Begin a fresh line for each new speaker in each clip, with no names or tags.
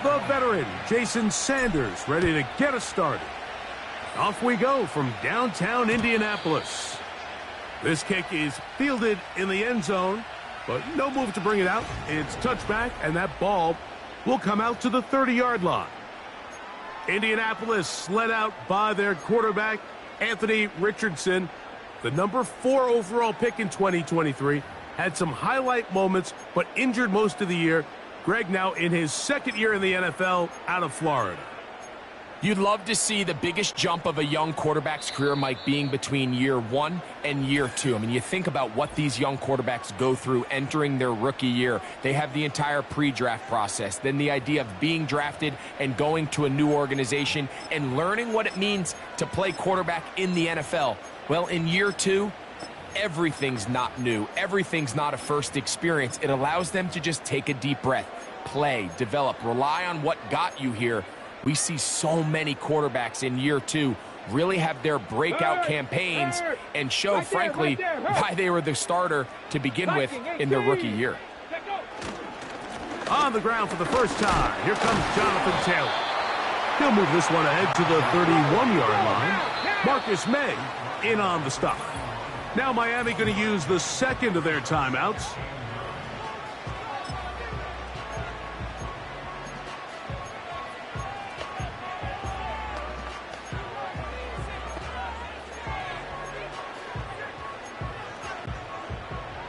The veteran, Jason Sanders, ready to get us started. Off we go from downtown Indianapolis. This kick is fielded in the end zone, but no move to bring it out. It's touchback, and that ball will come out to the 30-yard line. Indianapolis led out by their quarterback, Anthony Richardson, the number 4 overall pick in 2023. Had some highlight moments, but injured most of the year. Greg now in his second year in the NFL out of Florida.
You'd love to see the biggest jump of a young quarterback's career, Mike, being between year 1 and year 2. I mean, you think about what these young quarterbacks go through entering their rookie year. They have the entire pre-draft process, then the idea of being drafted and going to a new organization and learning what it means to play quarterback in the NFL. Well, in year 2, everything's not new. Everything's not a first experience. It allows them to just take a deep breath, play, develop, rely on what got you here. We see so many quarterbacks in year 2 really have their breakout campaigns and show, frankly, why they were the starter to begin with in their rookie year.
On the ground for the first time, here comes Jonathan Taylor. He'll move this one ahead to the 31-yard line. Marcus May in on the stop. Now Miami going to use the second of their timeouts.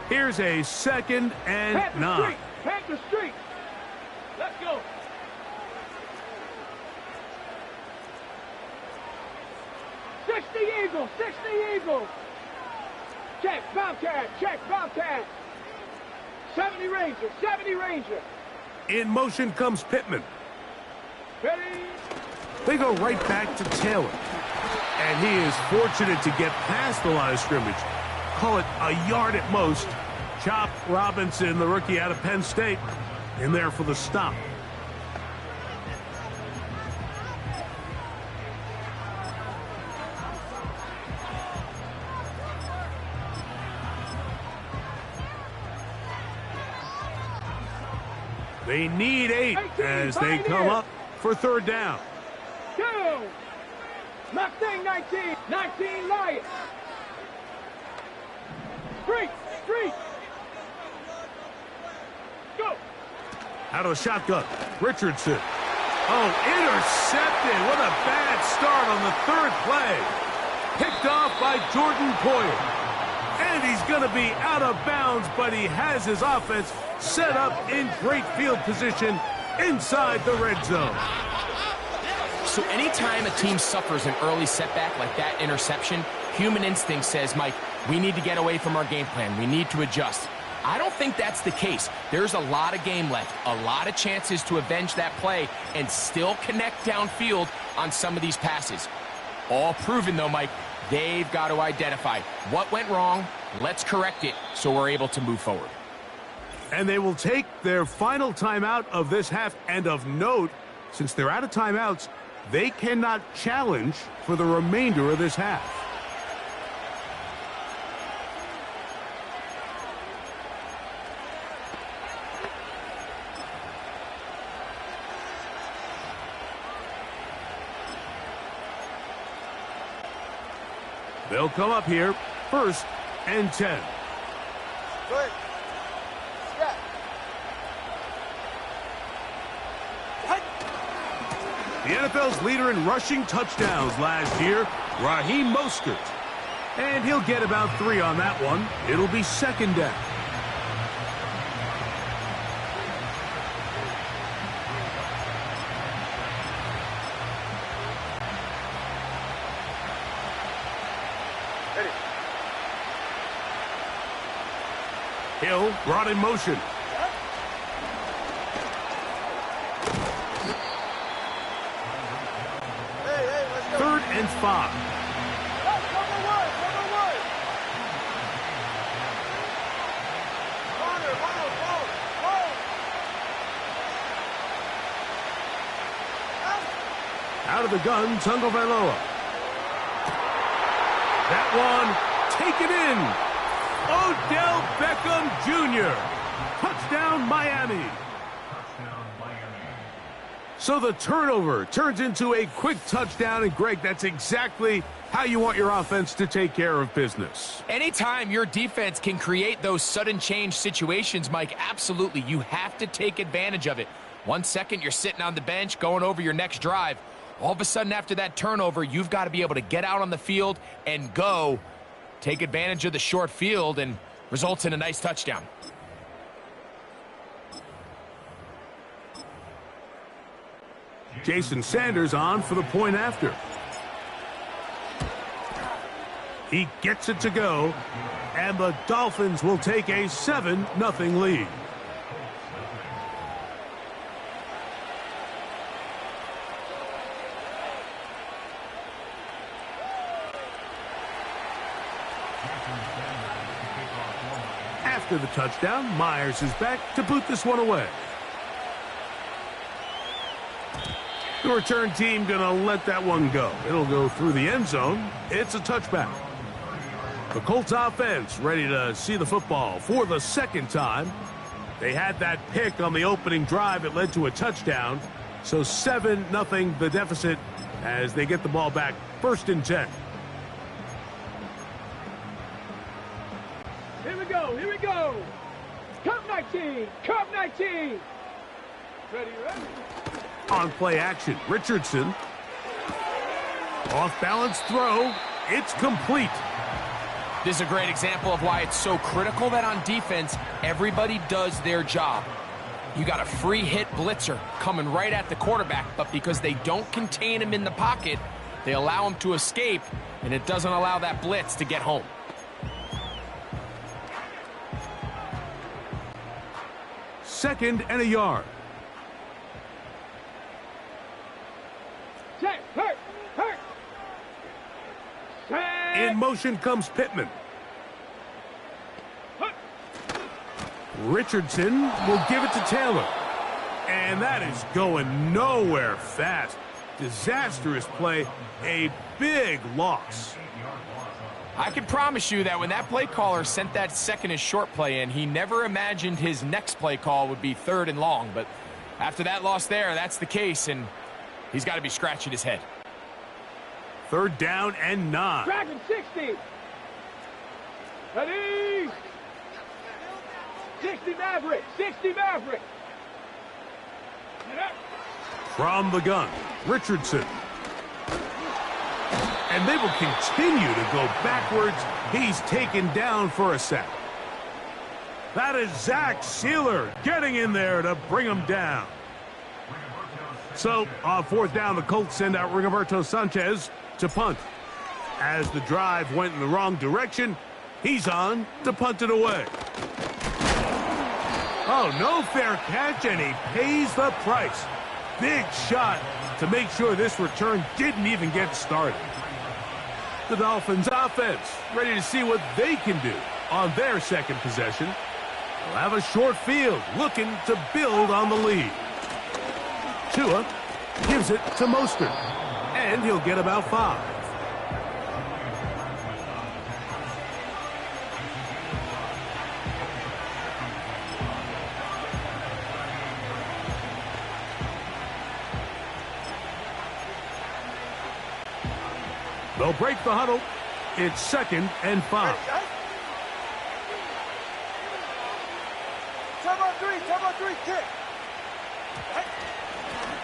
Here's a 2nd and 9.
Pack the street. Let's go. Eagles. 60 Eagles. Check, Gtowncapp. Check, Gtowncapp. 70 Ranger. 70 Ranger.
In motion comes Pittman.
Ready.
They go right back to Taylor. And he is fortunate to get past the line of scrimmage. Call it a yard at most. Chop Robinson, the rookie out of Penn State, in there for the stop. They need 8 as they come up for 3rd down.
2. Mustang 19. 19 Lions. 3. Go.
Out of the shotgun, Richardson. Oh, intercepted. What a bad start on the 3rd play. Picked off by Jordan Poyer. And he's going to be out of bounds, but he has his offense set up in great field position inside the red zone.
So anytime a team suffers an early setback like that interception, human instinct says, Mike, we need to get away from our game plan. We need to adjust. I don't think that's the case. There's a lot of game left, a lot of chances to avenge that play and still connect downfield on some of these passes. All proven, though, Mike, they've got to identify what went wrong, let's correct it so we're able to move forward.
And they will take their final timeout of this half. And of note, since they're out of timeouts, they cannot challenge for the remainder of this half. They'll come up here, 1st and 10.
Good. Step.
The NFL's leader in rushing touchdowns last year, Raheem Mostert. And he'll get about 3 on that one. It'll be 2nd down.
Ready.
Hill brought in motion.
Let's go.
3rd and 5.
Number one.
Out of the gun, Tagovailoa. That one, taken in. Odell Beckham Jr. Touchdown, Miami. So the turnover turns into a quick touchdown, and Greg, that's exactly how you want your offense to take care of business.
Anytime your defense can create those sudden change situations, Mike, absolutely, you have to take advantage of it. 1 second, you're sitting on the bench going over your next drive. All of a sudden, after that turnover, you've got to be able to get out on the field and go. Take advantage of the short field, and results in a nice touchdown.
Jason Sanders on for the point after. He gets it to go, and the Dolphins will take a 7-0 lead. After the touchdown, Myers is back to boot this one away. The return team gonna let that one go. It'll go through the end zone. It's a touchback. The Colts offense ready to see the football for the second time. They had that pick on the opening drive. It led to a touchdown. So 7-0 the deficit as they get the ball back. 1st and 10.
Here we go, here we go. Cup 19, Cup 19. Ready, ready.
On play action, Richardson. Off balance throw. It's complete.
This is a great example of why it's so critical that on defense, everybody does their job. You got a free hit blitzer coming right at the quarterback, but because they don't contain him in the pocket, they allow him to escape, and it doesn't allow that blitz to get home.
Second and a yard.
Check, hurt, hurt.
In motion comes Pittman. Richardson will give it to Taylor. And that is going nowhere fast. Disastrous play. A big loss.
I can promise you that when that play caller sent that second and short play in, he never imagined his next play call would be 3rd and long. But after that loss there, that's the case, and he's got to be scratching his head.
3rd down and 9.
Dragon 60. Ready. 60 Maverick, 60 Maverick. Get up.
From the gun, Richardson. And they will continue to go backwards. He's taken down for a sack. That is Zach Sealer getting in there to bring him down. So, on 4th down, the Colts send out Rigoberto Sanchez to punt. As the drive went in the wrong direction, he's on to punt it away. Oh, no fair catch, and he pays the price. Big shot to make sure this return didn't even get started. The Dolphins offense ready to see what they can do on their second possession. They'll have a short field looking to build on the lead. Tua gives it to Mostert, and he'll get about 5. They'll break the huddle. It's 2nd and 5.
Time on 3, kick.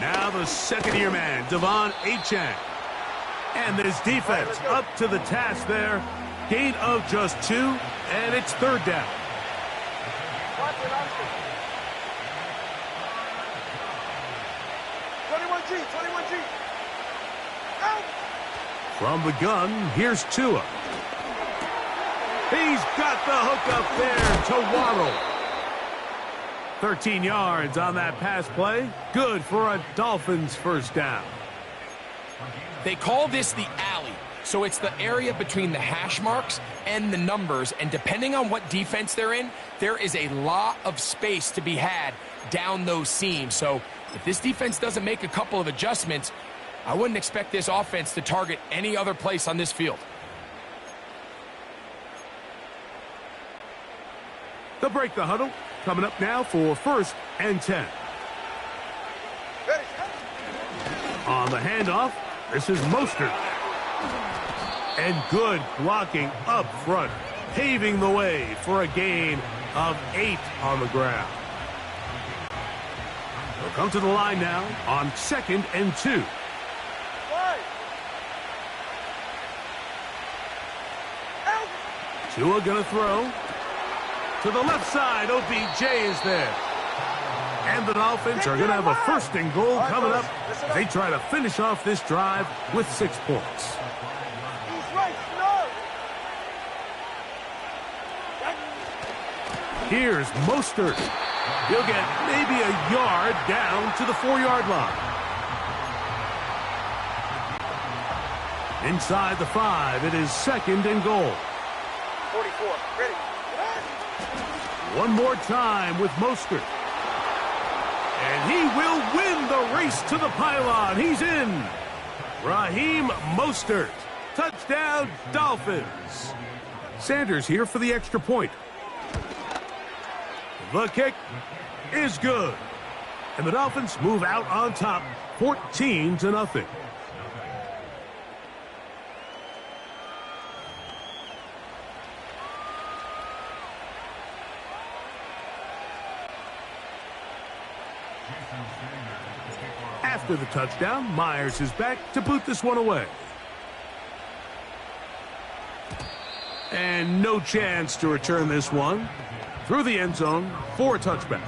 Now the second-year man, Devon Achane. And this defense up to the task there. Gain of just 2, and it's 3rd down.
Watch it, Oscar. 21G. Out.
From the gun, here's Tua. He's got the hook up there to Waddle. 13 yards on that pass play. Good for a Dolphins 1st down.
They call this the alley, so it's the area between the hash marks and the numbers, and depending on what defense they're in, there is a lot of space to be had down those seams. So if this defense doesn't make a couple of adjustments, I wouldn't expect this offense to target any other place on this field.
They'll break the huddle. Coming up now for 1st and 10.
Ready.
On the handoff, this is Mostert. And good blocking up front, paving the way for a gain of 8 on the ground. They'll come to the line now on 2nd and 2. Tua gonna throw. To the left side, OBJ is there. And the Dolphins are gonna have a 1st and goal coming up as they try to finish off this drive with 6 points. Here's Mostert. He'll get maybe a yard down to the 4-yard line. Inside the 5, it is 2nd and goal.
44, ready.
One more time with Mostert. And he will win the race to the pylon. He's in. Raheem Mostert. Touchdown, Dolphins. Sanders here for the extra point. The kick is good. And the Dolphins move out on top, 14-0. After the touchdown, Myers is back to boot this one away. And no chance to return this one through the end zone for a touchback.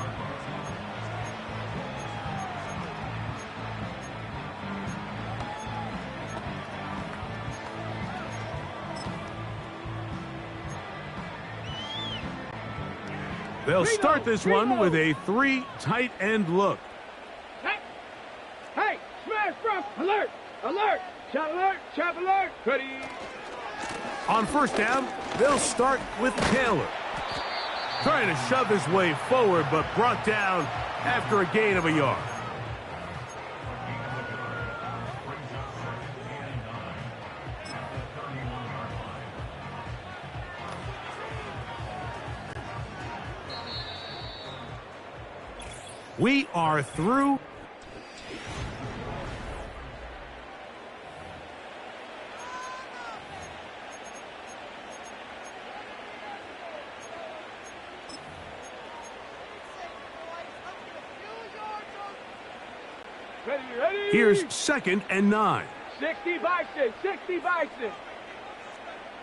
They'll start this one with a 3 tight end look.
Hey, smash front, alert, alert, chop alert, ready.
On 1st down, they'll start with Taylor. Trying to shove his way forward, but brought down after a gain of a yard. We are through.
Ready.
Here's 2nd and 9.
60 Bison.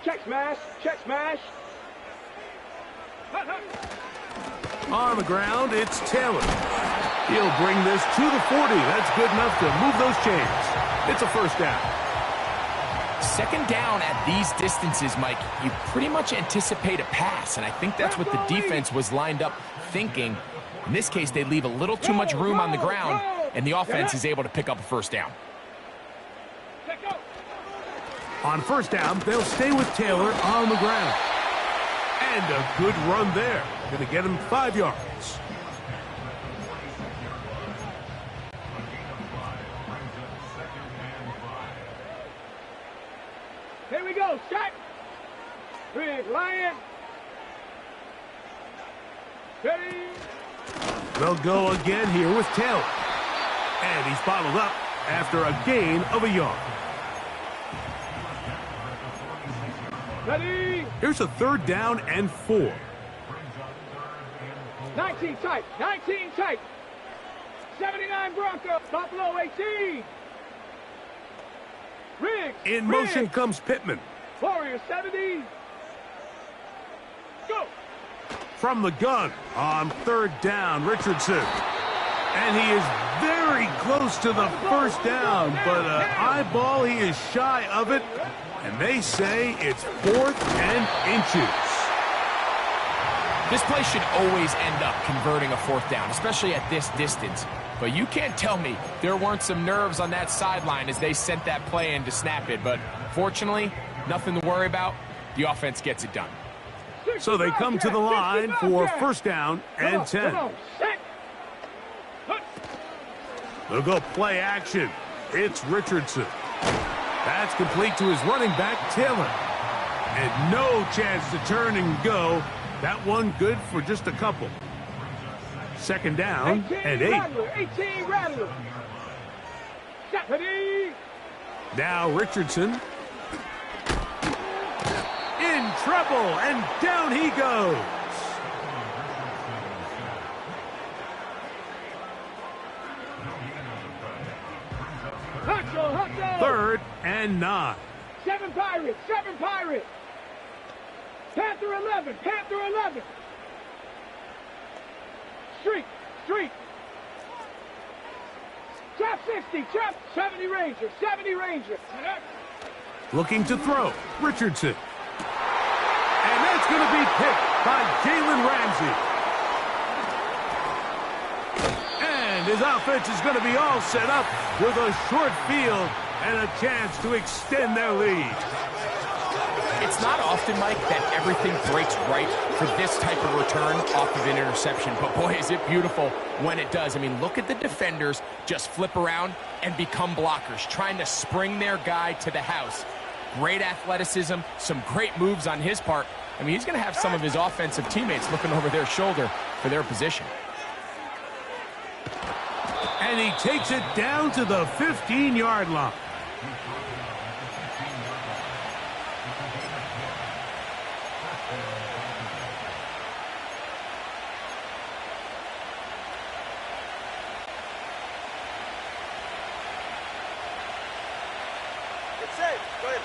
Check smash.
On the ground, it's Taylor. He'll bring this to the 40. That's good enough to move those chains. It's a 1st down.
2nd down at these distances, Mike, you pretty much anticipate a pass, and I think that's what the defense was lined up thinking. In this case, they leave a little too much room on the ground, and the offense is able to pick up a 1st down.
On 1st down, they'll stay with Taylor on the ground. And a good run there. Going to get him 5 yards.
Here we go, set. Big Lion. Ready.
They'll go again here with Taylor. And he's bottled up after a gain of a yard.
Ready.
Here's a 3rd down and 4.
19 tight. 79 Broncos. Buffalo 18. Riggs.
In motion comes Pittman.
Warriors 70. Go.
From the gun on 3rd down, Richardson. And he is very close to the 1st down, but an eyeball, he is shy of it. And they say it's 4th and inches.
This play should always end up converting a 4th down, especially at this distance. But you can't tell me there weren't some nerves on that sideline as they sent that play in to snap it. But fortunately, nothing to worry about. The offense gets it done.
So they come to the line for 1st down and 10. They'll go play action. It's Richardson. That's complete to his running back, Taylor. And no chance to turn and go. That one good for just a couple. 2nd down and 8.
18 Rattler. Ready?
Now Richardson. In trouble, and down he goes.
Hustle, hustle.
3rd and 9.
7 Pirates, 7 Pirates. Panther 11, Panther 11. Streak, streak. Trap 60, trap 70 Ranger, 70 Ranger.
Looking to throw, Richardson. And that's going to be picked by Jalen Ramsey. And his offense is going to be all set up with a short field and a chance to extend their lead.
It's not often, Mike, that everything breaks right for this type of return off of an interception. But boy, is it beautiful when it does. I mean, look at the defenders just flip around and become blockers, trying to spring their guy to the house. Great athleticism, some great moves on his part. I mean, he's going to have some of his offensive teammates looking over their shoulder for their position.
And he takes it down to the 15-yard line.
It's safe. Go ahead.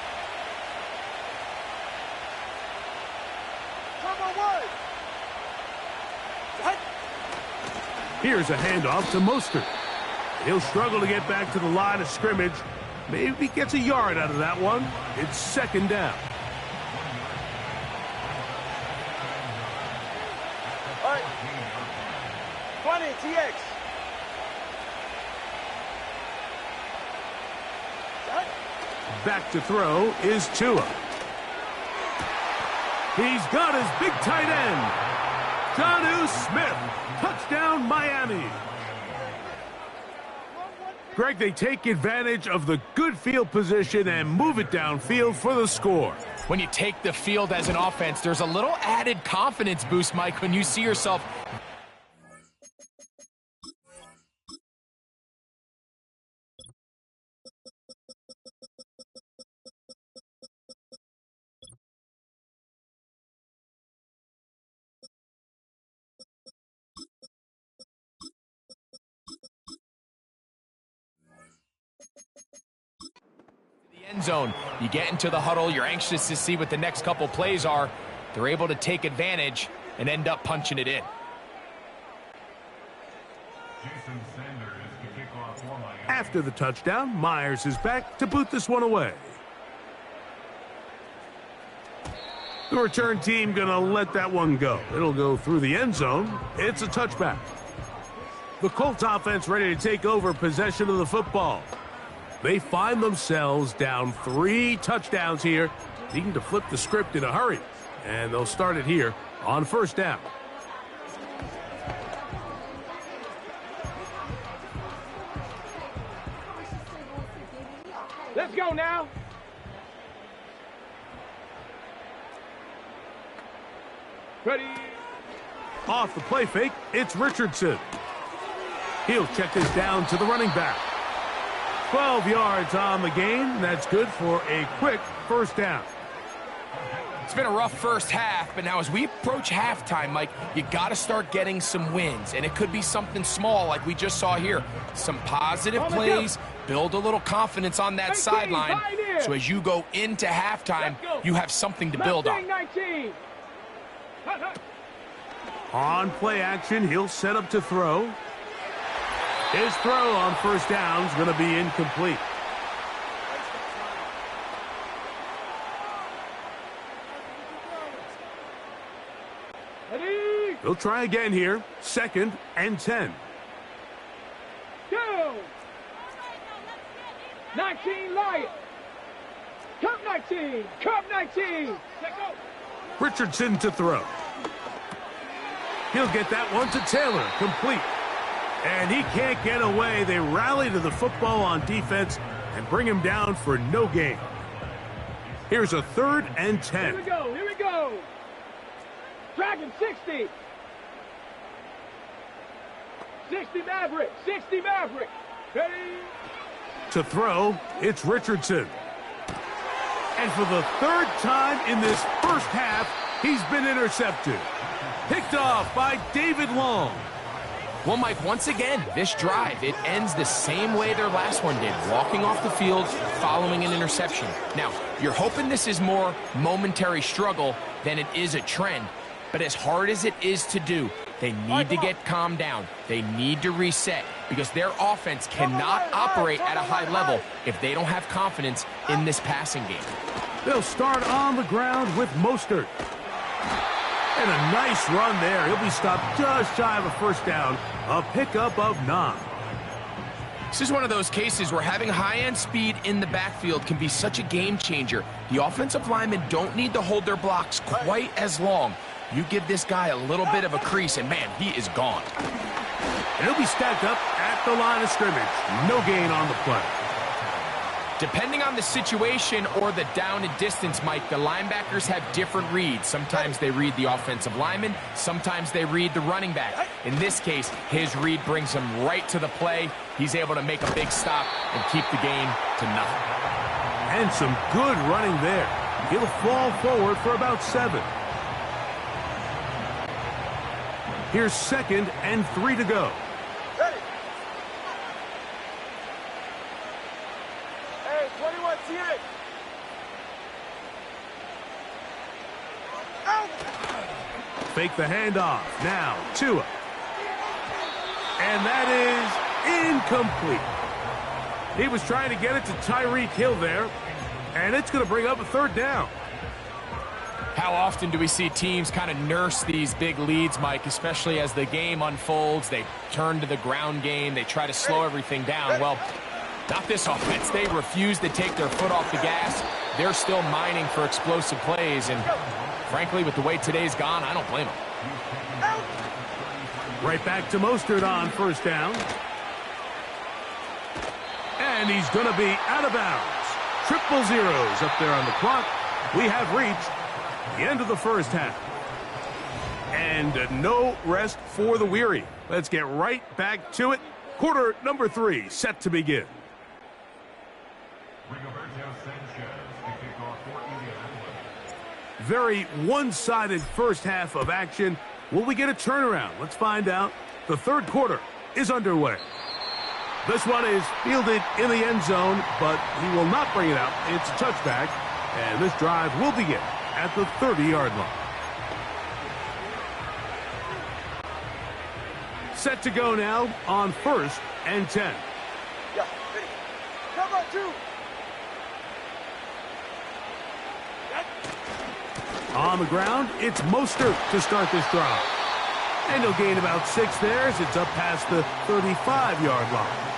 Come on, one. What?
Here's a handoff to Mostert. He'll struggle to get back to the line of scrimmage. Maybe gets a yard out of that one. It's 2nd down.
All right. 20, TX. What?
Back to throw is Tua. He's got his big tight end, Jonnu Smith. Touchdown, Miami. Greg, they take advantage of the good field position and move it downfield for the score.
When you take the field as an offense, there's a little added confidence boost, Mike, when you see yourself. End zone. You get into the huddle, you're anxious to see what the next couple plays are. They're able to take advantage and end up punching it in.
After the touchdown, Myers is back to boot this one away. The return team gonna let that one go. It'll go through the end zone. It's a touchback. The Colts offense ready to take over possession of the football. They find themselves down 3 touchdowns here, needing to flip the script in a hurry. And they'll start it here on 1st down.
Let's go now. Ready?
Off the play fake, it's Richardson. He'll check this down to the running back. 12 yards on the game. That's good for a quick 1st down.
It's been a rough first half, but now as we approach halftime, Mike, you got to start getting some wins, and it could be something small like we just saw here. Some positive plays, build a little confidence on that sideline, so as you go into halftime, you have something to build on.
19.
On play action, he'll set up to throw. His throw on 1st down is going to be incomplete.
Ready?
He'll try again here. 2nd and 10.
Go! 19 Lions. Cup 19. Cup 19.
Richardson to throw. He'll get that one to Taylor. Complete. And he can't get away. They rally to the football on defense and bring him down for no gain. Here's a 3rd and 10.
Here we go. Here we go. Dragon 60. 60 Maverick. 60 Maverick. Ready?
To throw, it's Richardson. And for the third time in this first half, he's been intercepted. Picked off by David Long.
Well, Mike, once again, this drive, it ends the same way their last one did, walking off the field following an interception. Now, you're hoping this is more momentary struggle than it is a trend, but as hard as it is to do, they need to get calmed down. They need to reset because their offense cannot operate at a high level if they don't have confidence in this passing game.
They'll start on the ground with Mostert. And a nice run there. He'll be stopped just shy of a first down. A pickup of 9.
This is one of those cases where having high-end speed in the backfield can be such a game changer. The offensive linemen don't need to hold their blocks quite as long. You give this guy a little bit of a crease, and man, he is gone.
And he'll be stacked up at the line of scrimmage. No gain on the play.
Depending on the situation or the down and distance, Mike, the linebackers have different reads. Sometimes they read the offensive lineman. Sometimes they read the running back. In this case, his read brings him right to the play. He's able to make a big stop and keep the gain to nothing.
And some good running there. He'll fall forward for about 7. Here's 2nd and 3 to go.
Ready. Hey, 21 TX. Out.
Fake the handoff. Now, Tua. And that is incomplete. He was trying to get it to Tyreek Hill there, and it's going to bring up a 3rd down.
How often do we see teams kind of nurse these big leads, Mike, especially as the game unfolds? They turn to the ground game. They try to slow everything down. Well, not this offense. They refuse to take their foot off the gas. They're still mining for explosive plays, and frankly, with the way today's gone, I don't blame them.
Right back to Mostert on 1st down. And he's going to be out of bounds. 000 up there on the clock. We have reached the end of the first half. And no rest for the weary. Let's get right back to it. Quarter number 3 set to begin. Very one-sided first half of action. Will we get a turnaround? Let's find out. The 3rd quarter is underway. This one is fielded in the end zone, but he will not bring it out. It's a touchback, and this drive will begin at the 30-yard line. Set to go now on 1st and 10.
Yeah, ready. Cover 2.
On the ground, it's Mostert to start this drive. And he'll gain about 6 there as it's up past the 35-yard line.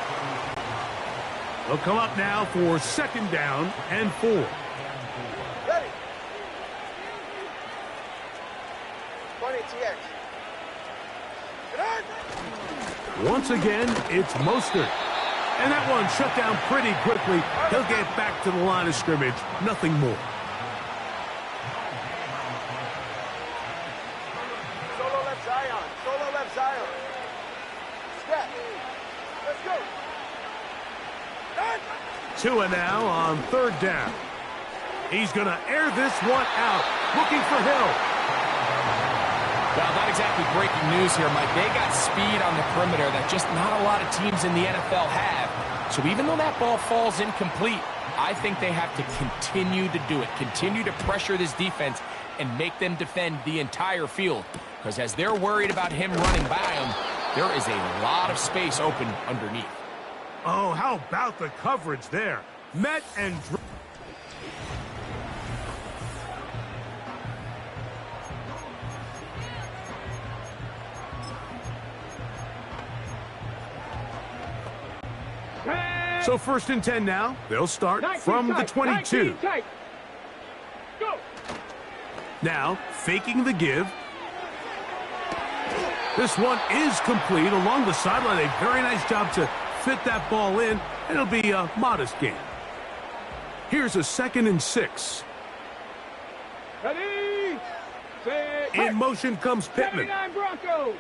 They'll come up now for 2nd down and 4.
Ready. 20 TX.
Once again, it's Mostert. And that one shut down pretty quickly. He'll get back to the line of scrimmage. Nothing more.
Solo left Zion. Solo left Zion. Step. Let's go.
Tua now on 3rd down. He's going to air this one out. Looking for Hill.
Well, not exactly breaking news here, Mike. They got speed on the perimeter that just not a lot of teams in the NFL have. So even though that ball falls incomplete, I think they have to continue to do it. Continue to pressure this defense and make them defend the entire field. Because as they're worried about him running by them, there is a lot of space open underneath.
Oh, how about the coverage there? Met and... So 1st and 10 now. They'll start from the 22.
Go.
Now, faking the give. This one is complete along the sideline. A very nice job to fit that ball in, and it'll be a modest gain. Here's a 2nd and 6.
Ready. Set.
In motion comes Pittman.
79 Broncos.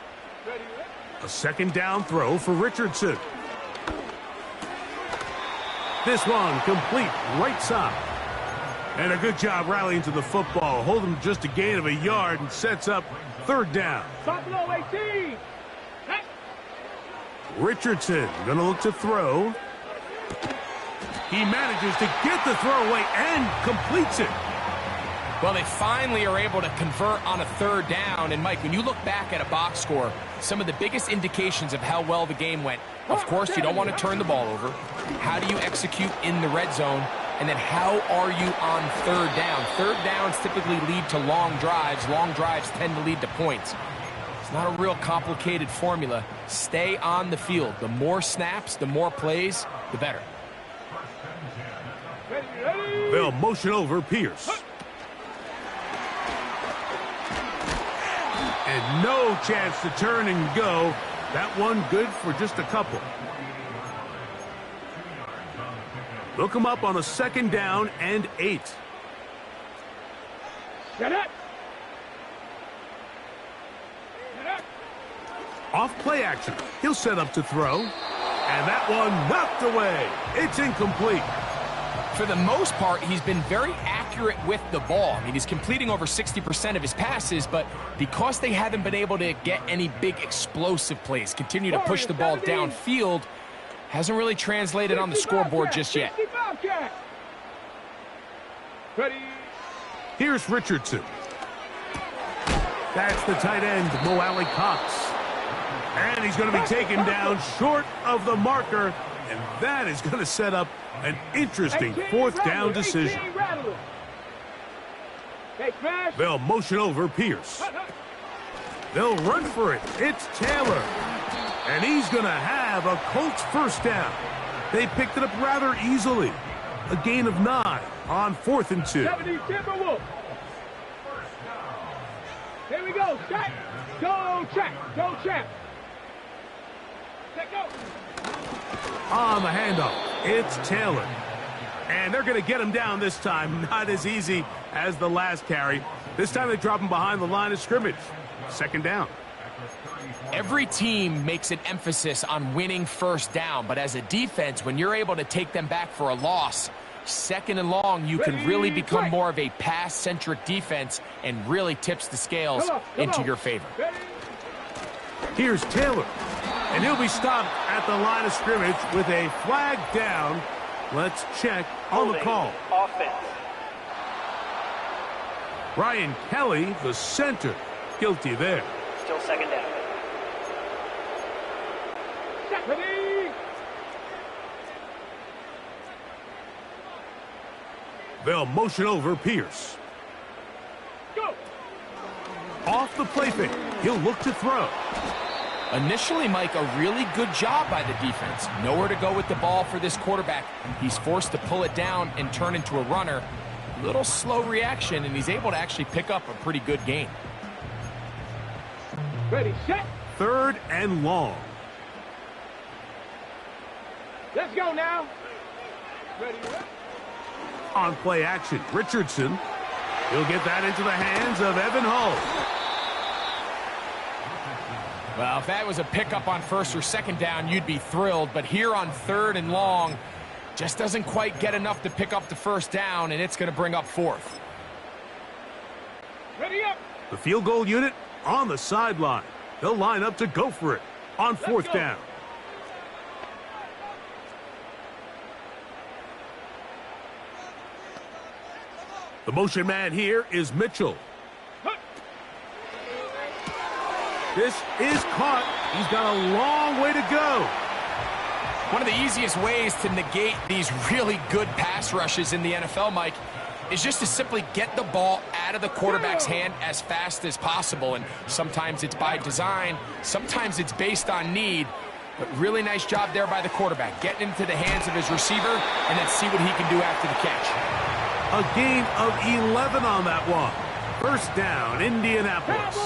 Ready.
A 2nd down throw for Richardson. This one complete right side. And a good job rallying to the football. Holding just a gain of a yard and sets up third down.
Buffalo 18.
Richardson going to look to throw. He manages to get the throw away and completes it.
Well, they finally are able to convert on a third down. And, Mike, when you look back at a box score, some of the biggest indications of how well the game went, of course, you don't want to turn the ball over. How do you execute in the red zone? And then how are you on third down? Third downs typically lead to long drives. Long drives tend to lead to points. It's not a real complicated formula. Stay on the field. The more snaps, the more plays, the better.
They'll motion over Pierce. And no chance to turn and go. That one good for just a couple. They'll come up on a second down and 8.
Get it.
Off play action. He'll set up to throw. And that one knocked away. It's incomplete.
For the most part, he's been very accurate with the ball. I mean, he's completing over 60% of his passes, but because they haven't been able to get any big explosive plays, continue to push the ball downfield, hasn't really translated on the scoreboard just yet.
Here's Richardson. That's the tight end, Mo Alley Cox. And he's going to be taken down short of the marker, and that is going to set up an interesting fourth down decision. They'll motion over Pierce. They'll run for it. It's Taylor. And he's going to have a Colts first down. They picked it up rather easily. A gain of 9 on 4th and 2.
Here we go. Check. Go check. Go check. Go.
On the handoff, it's Taylor. And they're going to get him down this time. Not as easy as the last carry. This time they drop him behind the line of scrimmage. Second down.
Every team makes an emphasis on winning first down, but as a defense, when you're able to take them back for a loss, second and long, you can really become more of a pass-centric defense and really tips the scales into your favor.
Here's Taylor. And he'll be stopped at the line of scrimmage with a flag down. Let's check on the call.
Offense.
Ryan Kelly, the center, guilty there.
Still second down.
They'll motion over Pierce.
Go.
Off the play fake. He'll look to throw.
Initially, Mike, a really good job by the defense. Nowhere to go with the ball for this quarterback. He's forced to pull it down and turn into a runner. Little slow reaction, and he's able to actually pick up a pretty good gain.
Ready, set.
Third and long.
Let's go now. Ready,
On play action, Richardson. He'll get that into the hands of Evan Hull.
Well, if that was a pickup on first or second down, you'd be thrilled. But here on third and long, just doesn't quite get enough to pick up the first down, and it's going to bring up fourth.
Ready up.
The field goal unit on the sideline. They'll line up to go for it on fourth down. The motion man here is Mitchell. This is caught. He's got a long way to go.
One of the easiest ways to negate these really good pass rushes in the NFL, Mike, is just to simply get the ball out of the quarterback's hand as fast as possible. And sometimes it's by design, sometimes it's based on need. But really nice job there by the quarterback, getting into the hands of his receiver and then see what he can do after the catch.
A gain of 11 on that one. First down, Indianapolis.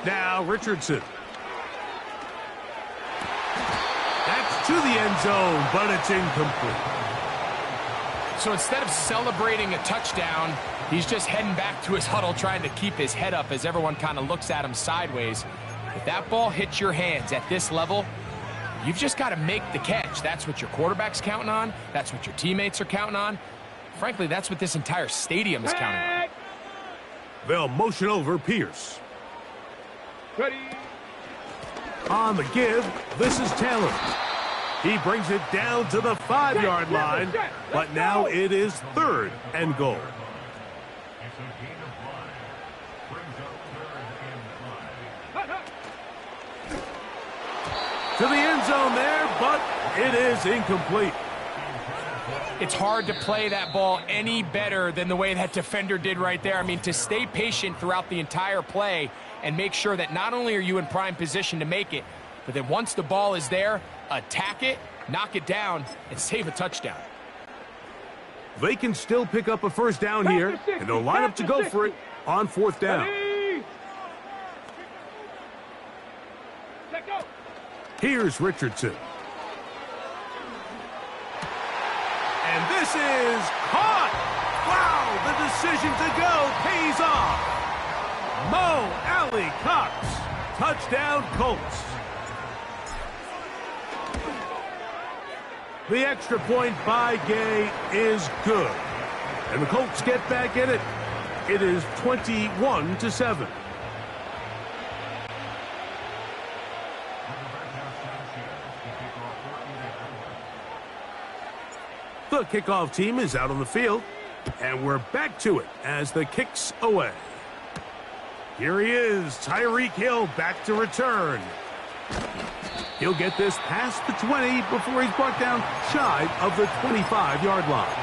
Now Richardson. That's to the end zone, but it's incomplete.
So instead of celebrating a touchdown, he's just heading back to his huddle trying to keep his head up as everyone kind of looks at him sideways. If that ball hits your hands at this level, you've just got to make the catch. That's what your quarterback's counting on. That's what your teammates are counting on. Frankly, that's what this entire stadium is counting on.
They'll motion over Pierce.
Ready.
On the give, this is Taylor. He brings it down to the 5-yard line, but now it is 3rd and goal. To the end zone there, but it is incomplete.
It's hard to play that ball any better than the way that defender did right there. I mean, to stay patient throughout the entire play and make sure that not only are you in prime position to make it, but then once the ball is there, attack it, knock it down, and save a touchdown.
They can still pick up a first down here, and they'll line up to go for it on 4th down. Here's Richardson. And this is caught! Wow, the decision to go pays off. Mo Alley Cox, touchdown Colts. The extra point by Gay is good. And the Colts get back in it. It is 21-7. The kickoff team is out on the field, and we're back to it as the kick's away. Here he is, Tyreek Hill back to return. He'll get this past the 20 before he's brought down shy of the 25-yard line.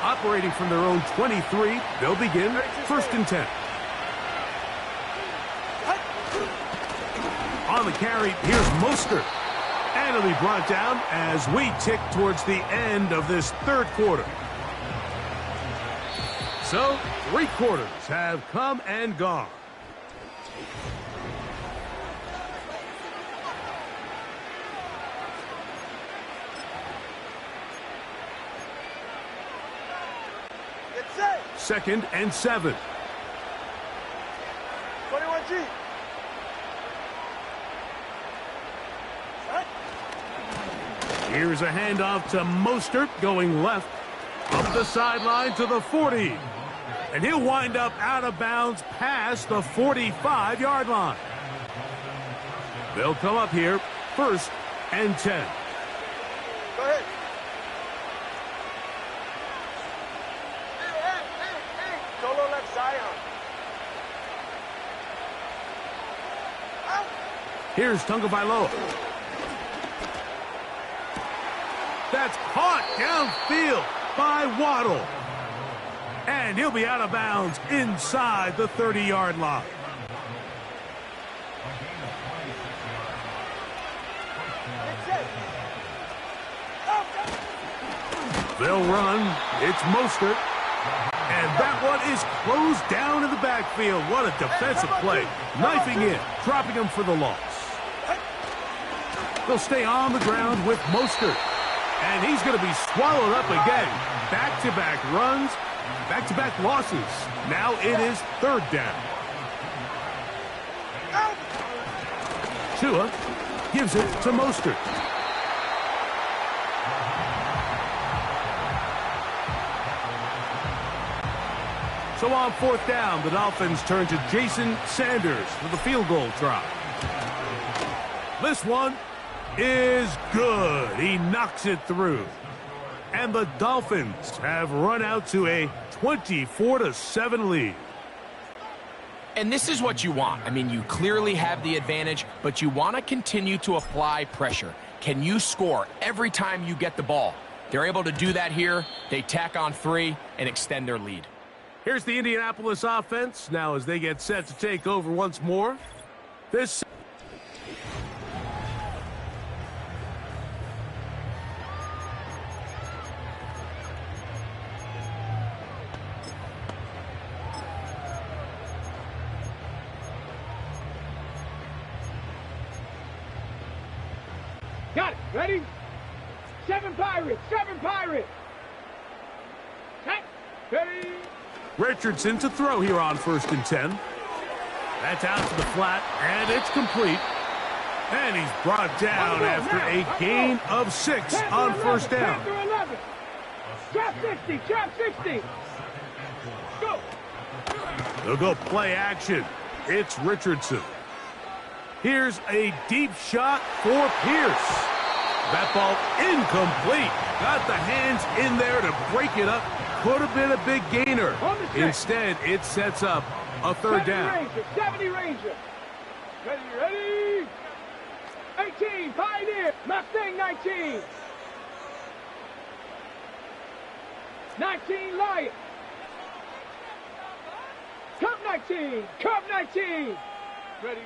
Operating from their own 23, they'll begin 1st and 10. On the carry, here's Mostert. And it'll be brought down as we tick towards the end of this 3rd quarter. So, 3 quarters have come and gone.
Get set.
2nd and 7.
21G.
Here's a handoff to Mostert going left. Up the sideline to the 40. And he'll wind up out of bounds past the 45-yard line. They'll come up here 1st and 10.
Go ahead. Hey. Solo left Zion. Out.
Here's Tagovailoa. That's caught downfield by Waddle. And he'll be out of bounds inside the 30-yard line. They'll run. It's Mostert. And that one is closed down in the backfield. What a defensive play. Knifing in, dropping him for the loss. They'll stay on the ground with Mostert. And he's going to be swallowed up again. Back-to-back runs, back-to-back losses. Now it is 3rd down. Tua gives it to Mostert. So on 4th down, the Dolphins turn to Jason Sanders for the field goal try. This one is good. He knocks it through. And the Dolphins have run out to a 24-7 lead.
And this is what you want. I mean, you clearly have the advantage, but you want to continue to apply pressure. Can you score every time you get the ball? They're able to do that here. They tack on 3 and extend their lead.
Here's the Indianapolis offense now as they get set to take over once more. This
Got it. Ready? 7 Pirates. 7 Pirates. Set. Ready.
Richardson to throw here on 1st and 10. That's out to the flat, and it's complete. And he's brought down after a gain of 6 on 1st down.
Trap 60, trap 60. Go.
They'll go play action. It's Richardson. Here's a deep shot for Pierce. That ball incomplete. Got the hands in there to break it up. Could have been a big gainer. Instead, it sets up a 3rd down.
70 Ranger. Ready. 18, Pioneer. Mustang 19. 19, Lion. Cup 19. Cup 19. Ready.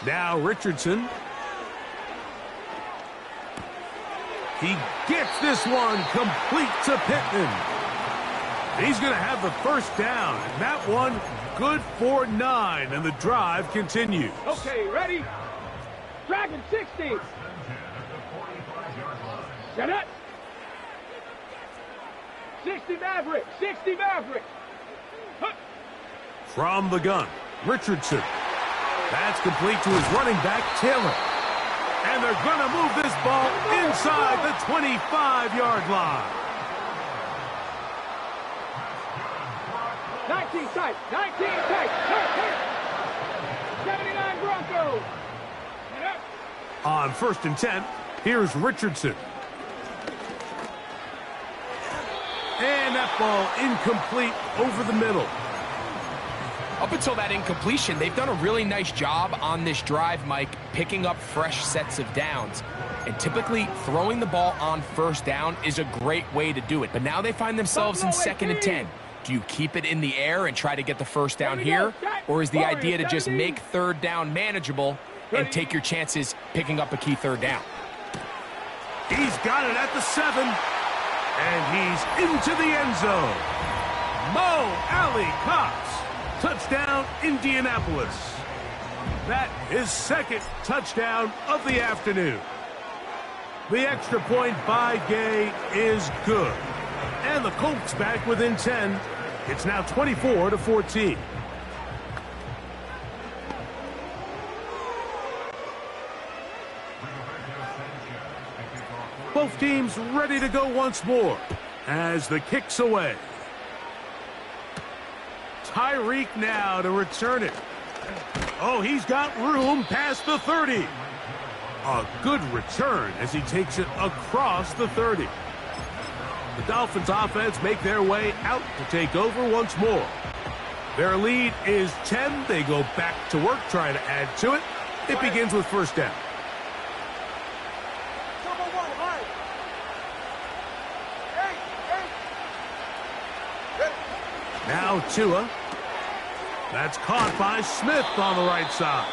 Now Richardson. He gets this one complete to Pittman. He's going to have the 1st down. And that one good for 9. And the drive continues.
Okay, ready? Dragon 60. Set up. 60 Maverick. 60 Maverick. Huh.
From the gun, Richardson. That's complete to his running back, Taylor. And they're going to move this ball inside the 25-yard line.
19 tight. 19 tight. 79 Broncos.
On 1st and 10, here's Richardson. And that ball incomplete over the middle.
Up until that incompletion, they've done a really nice job on this drive, Mike, picking up fresh sets of downs. And typically, throwing the ball on 1st down is a great way to do it. But now they find themselves in 2nd and 10. Do you keep it in the air and try to get the 1st down here? Or is the idea to just make 3rd down manageable and take your chances picking up a key 3rd down?
He's got it at the 7. And he's into the end zone. Mo Alley Cox. Touchdown, Indianapolis. That is 2nd touchdown of the afternoon. The extra point by Gay is good. And the Colts back within 10. It's now 24-14. Both teams ready to go once more as the kick's away. Tyreek now to return it. Oh, he's got room past the 30. A good return as he takes it across the 30. The Dolphins offense make their way out to take over once more. Their lead is 10. They go back to work trying to add to it. It begins with 1st down. Now Tua. That's caught by Smith on the right side.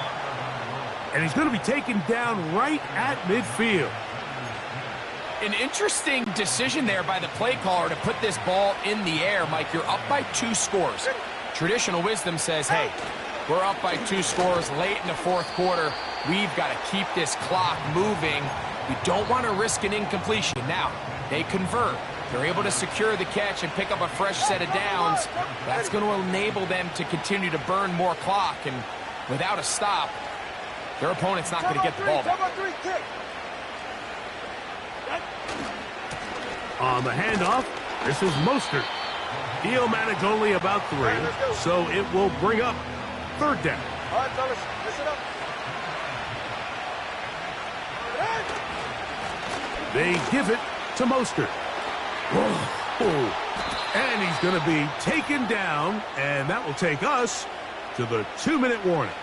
And he's going to be taken down right at midfield.
An interesting decision there by the play caller to put this ball in the air. Mike, you're up by 2 scores. Traditional wisdom says, hey, we're up by 2 scores late in the 4th quarter. We've got to keep this clock moving. We don't want to risk an incompletion. Now, they convert. They're able to secure the catch and pick up a fresh set of downs. That's going to enable them to continue to burn more clock. And without a stop, their opponent's not going to get the ball back.
On the handoff, this is Mostert. He'll manage only about 3, so it will bring up 3rd down.
All right, fellas, listen up.
They give it to Mostert. And he's going to be taken down, and that will take us to the 2-minute warning.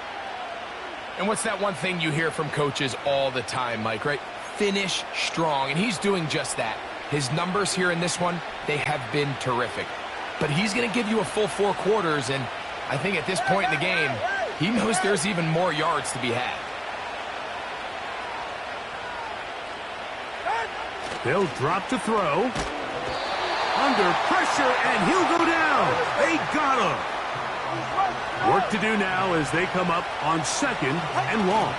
And what's that one thing you hear from coaches all the time, Mike, right? Finish strong, and he's doing just that. His numbers here in this one, they have been terrific. But he's going to give you a full 4 quarters, and I think at this point in the game, he knows there's even more yards to be had.
They'll drop to throw. Under pressure, and he'll go down. They got him. Work to do now as they come up on 2nd and long.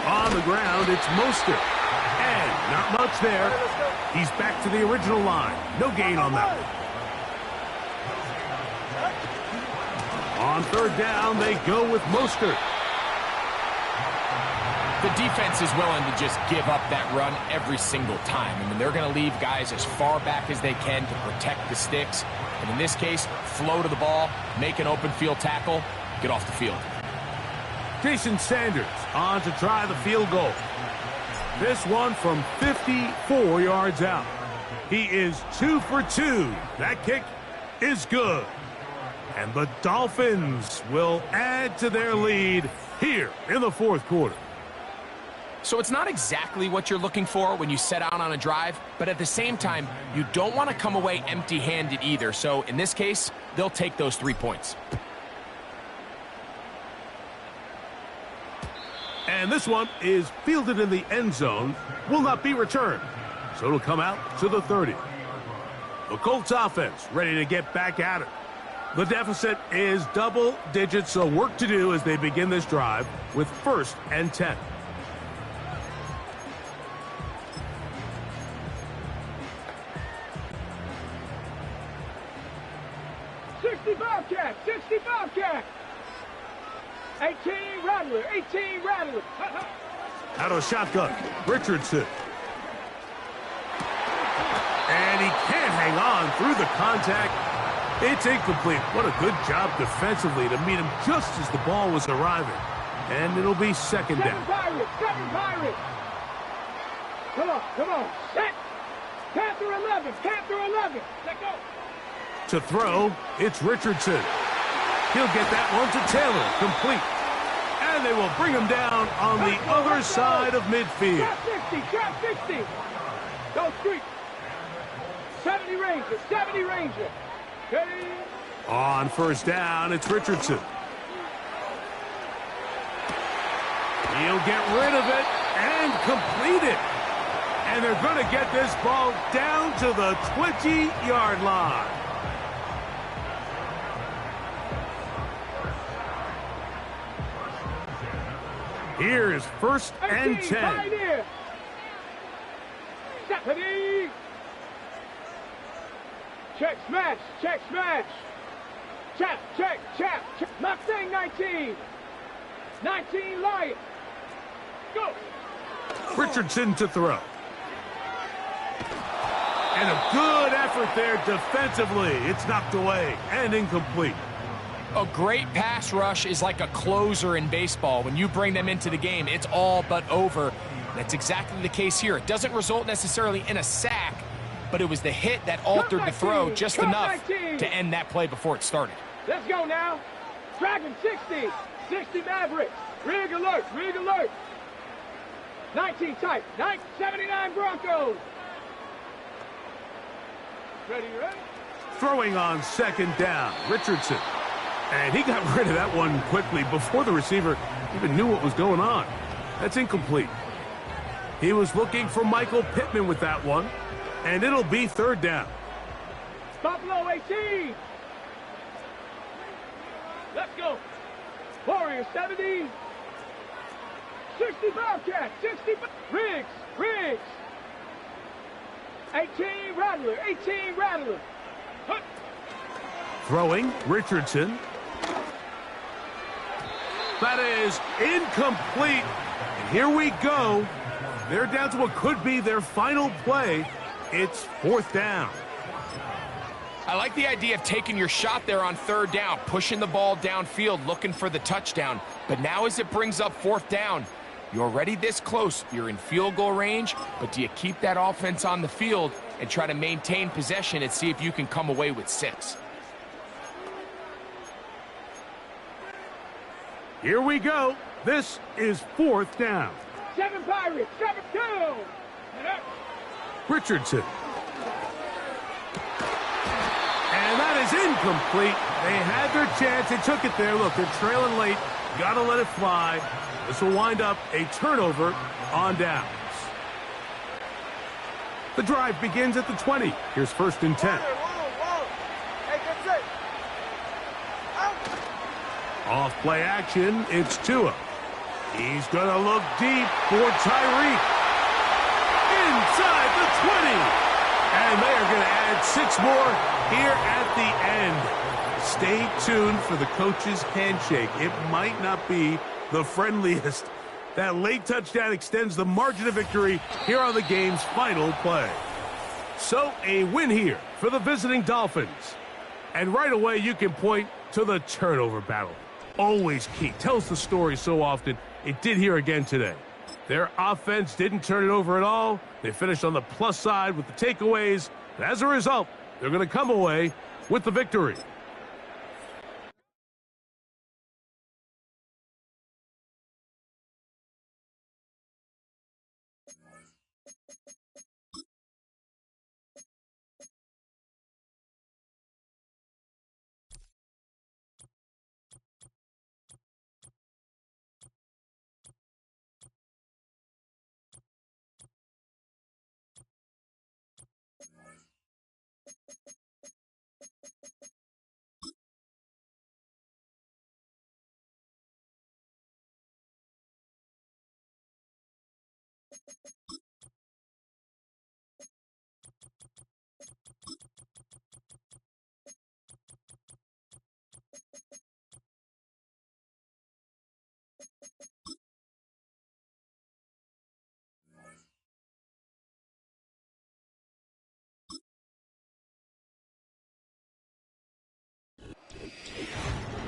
On the ground, it's Mostert. And not much there. He's back to the original line. No gain on that one. On third down, they go with Mostert.
The defense is willing to just give up that run every single time. I mean, they're going to leave guys as far back as they can to protect the sticks. And in this case, flow to the ball, make an open field tackle, get off the field.
Jason Sanders on to try the field goal. This one from 54 yards out. He is 2 for 2. That kick is good. And the Dolphins will add to their lead here in the fourth quarter.
So it's not exactly what you're looking for when you set out on a drive, but at the same time, you don't want to come away empty-handed either. So in this case, they'll take those 3 points.
And this one is fielded in the end zone, will not be returned. So it'll come out to the 30. The Colts offense ready to get back at it. The deficit is double digits, so work to do as they begin this drive with 1st and 10.
Gtowncapp, 65 18 Rattler, 18 Rattler.
Out of a shotgun, Richardson. And he can't hang on through the contact. It's incomplete. What a good job defensively to meet him just as the ball was arriving. And it'll be second down.
7 Pirates. Come on, set. Panther 11, let go.
To throw, it's Richardson. He'll get that one to Taylor, complete. And they will bring him down on the other side of midfield.
Trap 60. Go street. 70 Ranger. Okay.
On first down, it's Richardson. He'll get rid of it and complete it. And they're going to get this ball down to the 20-yard line. Here is 1st and 10.
Right here. Stephanie. Check smash. Check. Mustang 19. 19 Lion. Go.
Richardson to throw. And a good effort there defensively. It's knocked away and incomplete.
A great pass rush is like a closer in baseball. When you bring them into the game, it's all but over. That's exactly the case here. It doesn't result necessarily in a sack, but it was the hit that altered the throw just enough to end that play before it started.
Let's go now. Dragon 60 Mavericks. Rig alert. 19 type. 79 Broncos. Ready?
Throwing on second down, Richardson. And he got rid of that one quickly before the receiver even knew what was going on. That's incomplete. He was looking for Michael Pittman with that one, and it'll be third down.
Buffalo 18. Let's go. Warrior 70. 60 Bobcat. 60. Riggs. 18 Rattler. Hut.
Throwing, Richardson. That is incomplete. And here we go. They're down to what could be their final play. It's 4th down.
I like the idea of taking your shot there on third down, pushing the ball downfield, looking for the touchdown. But now as it brings up 4th down, you're already this close. You're in field goal range, but do you keep that offense on the field and try to maintain possession and see if you can come away with 6?
Here we go. This is 4th down.
7 Pirates. 7-2.
Richardson. And that is incomplete. They had their chance. They took it there. Look, they're trailing late. Got to let it fly. This will wind up a turnover on downs. The drive begins at the 20. Here's 1st and 10.
Hey, that's it.
Off play action, it's Tua. He's going to look deep for Tyreek. Inside the 20. And they are going to add 6 more here at the end. Stay tuned for the coach's handshake. It might not be the friendliest. That late touchdown extends the margin of victory here on the game's final play. So a win here for the visiting Dolphins. And right away you can point to the turnover battle. Always key. Tells the story so often. It did here again today. Their offense didn't turn it over at all. They finished on the plus side with the takeaways. And as a result, they're going to come away with the victory.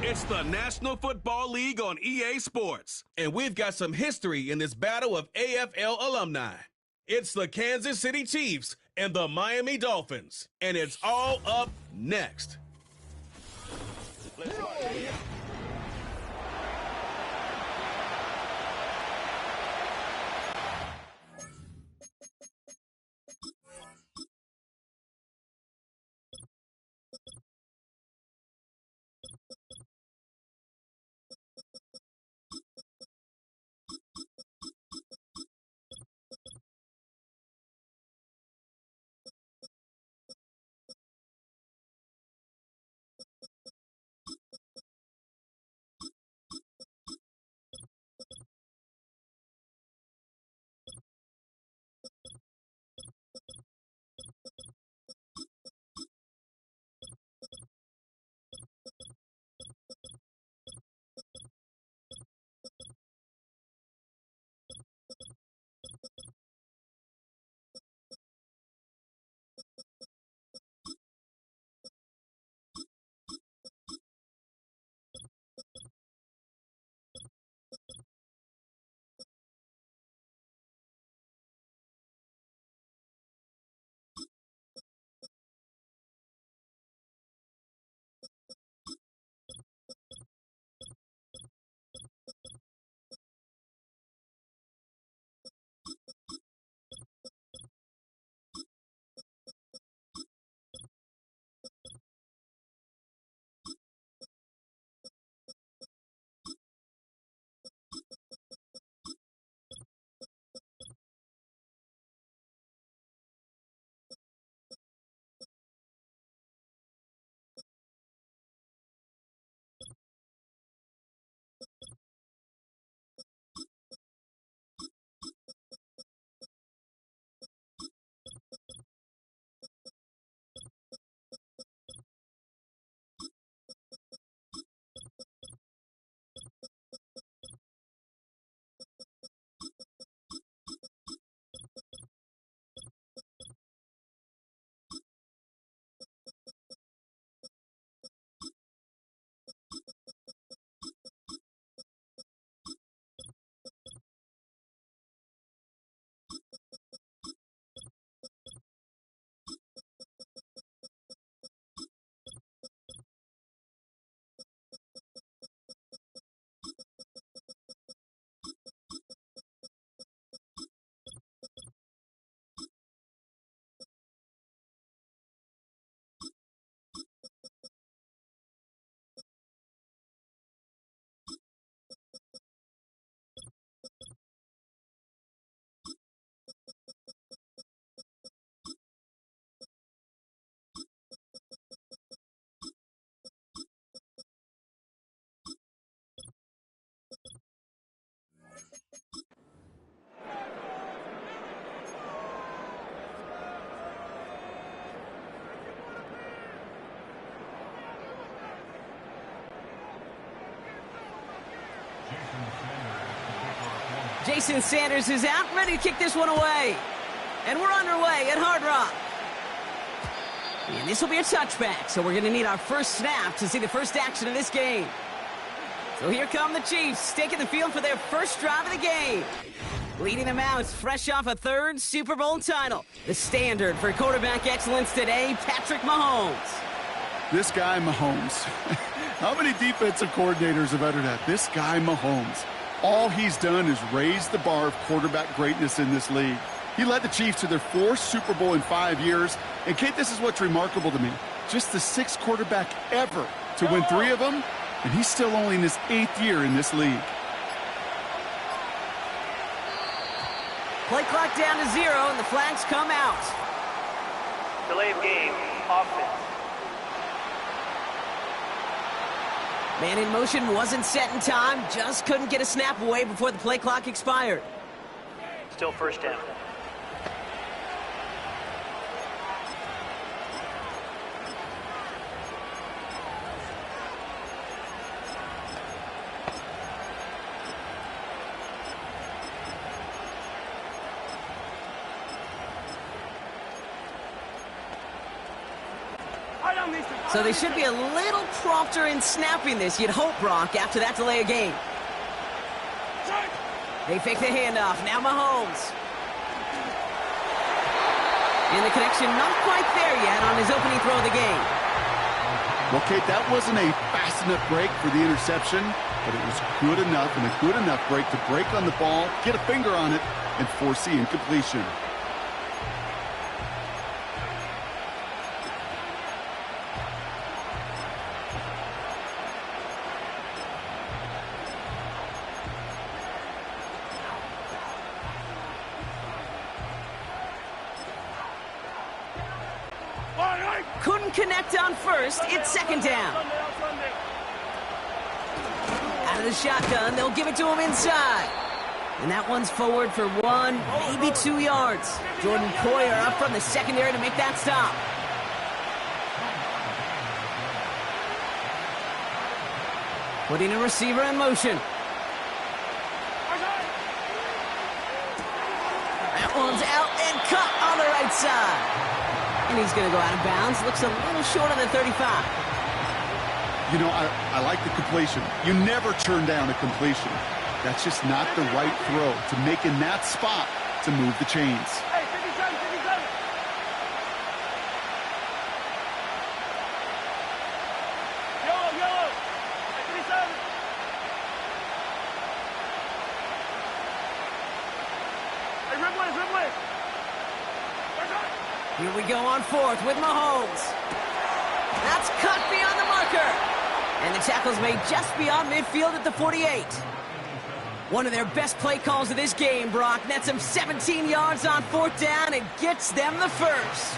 It's the National Football League on EA Sports, and we've got some history in this battle of AFL alumni. It's the Kansas City Chiefs and the Miami Dolphins, and it's all up next.
Jason Sanders is out, ready to kick this one away. And we're underway at Hard Rock. And this will be a touchback, so we're going to need our first snap to see the first action of this game. So here come the Chiefs, taking the field for their first drive of the game. Leading them out, fresh off a third Super Bowl title. The standard for quarterback excellence today, Patrick Mahomes.
This guy, Mahomes. How many defensive coordinators have uttered that? This guy, Mahomes. All he's done is raise the bar of quarterback greatness in this league. He led the Chiefs to their 4th Super Bowl in 5 years. And, Kate, this is what's remarkable to me. Just the 6th quarterback ever to win 3 of them, and he's still only in his 8th year in this league.
Play clock down to 0, and the flags come out.
Delay of game, offense.
Man in motion wasn't set in time, just couldn't get a snap away before the play clock expired.
Still first down.
So they should be a little prompter in snapping this, you'd hope, Brock, after that delay of game. They fake the handoff. Now Mahomes. And the connection not quite there yet on his opening throw of the game.
Well, Kate, that wasn't a fast enough break for the interception, but it was good enough and a good enough break to break on the ball, get a finger on it, and force the incompletion.
Couldn't connect on first. It's second down. Out of the shotgun, they'll give it to him inside. And that one's forward for 1, maybe 2 yards. Jordan Poyer up from the secondary to make that stop. Putting a receiver in motion. That one's out and cut on the right side. And he's going to go out of bounds. Looks a little short of the 35.
You know, I like the completion. You never turn down a completion. That's just not the right throw to make in that spot to move the chains.
Hey, 57, 57. Yellow. Hey, 57. Hey, Ripley.
Here we go on 4th with Mahomes. That's cut beyond the marker. And the tackle's made just beyond midfield at the 48. One of their best play calls of this game, Brock. Nets them 17 yards on 4th down and gets them the first.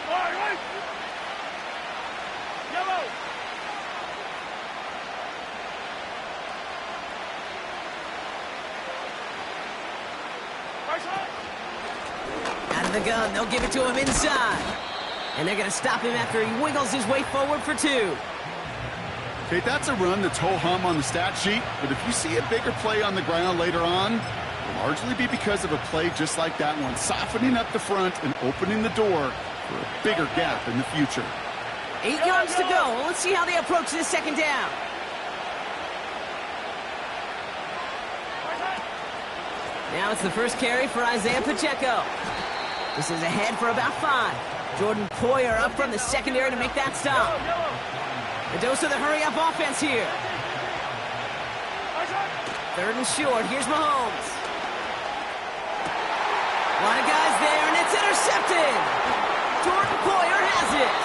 All right. Yellow. Right side.
Out of the gun, they'll give it to him inside. And they're going to stop him after he wiggles his way forward for 2.
Okay, that's a run that's ho-hum on the stat sheet, but if you see a bigger play on the ground later on, it'll largely be because of a play just like that one, softening up the front and opening the door for a bigger gap in the future.
8 yards to go. Well, let's see how they approach this second down. Now it's the first carry for Isaiah Pacheco. This is ahead for about 5. Jordan Poyer up from the secondary to make that stop. A dose of the hurry-up offense here. 3rd and short. Here's Mahomes. A lot of guys there, and it's intercepted. Jordan Poyer has it.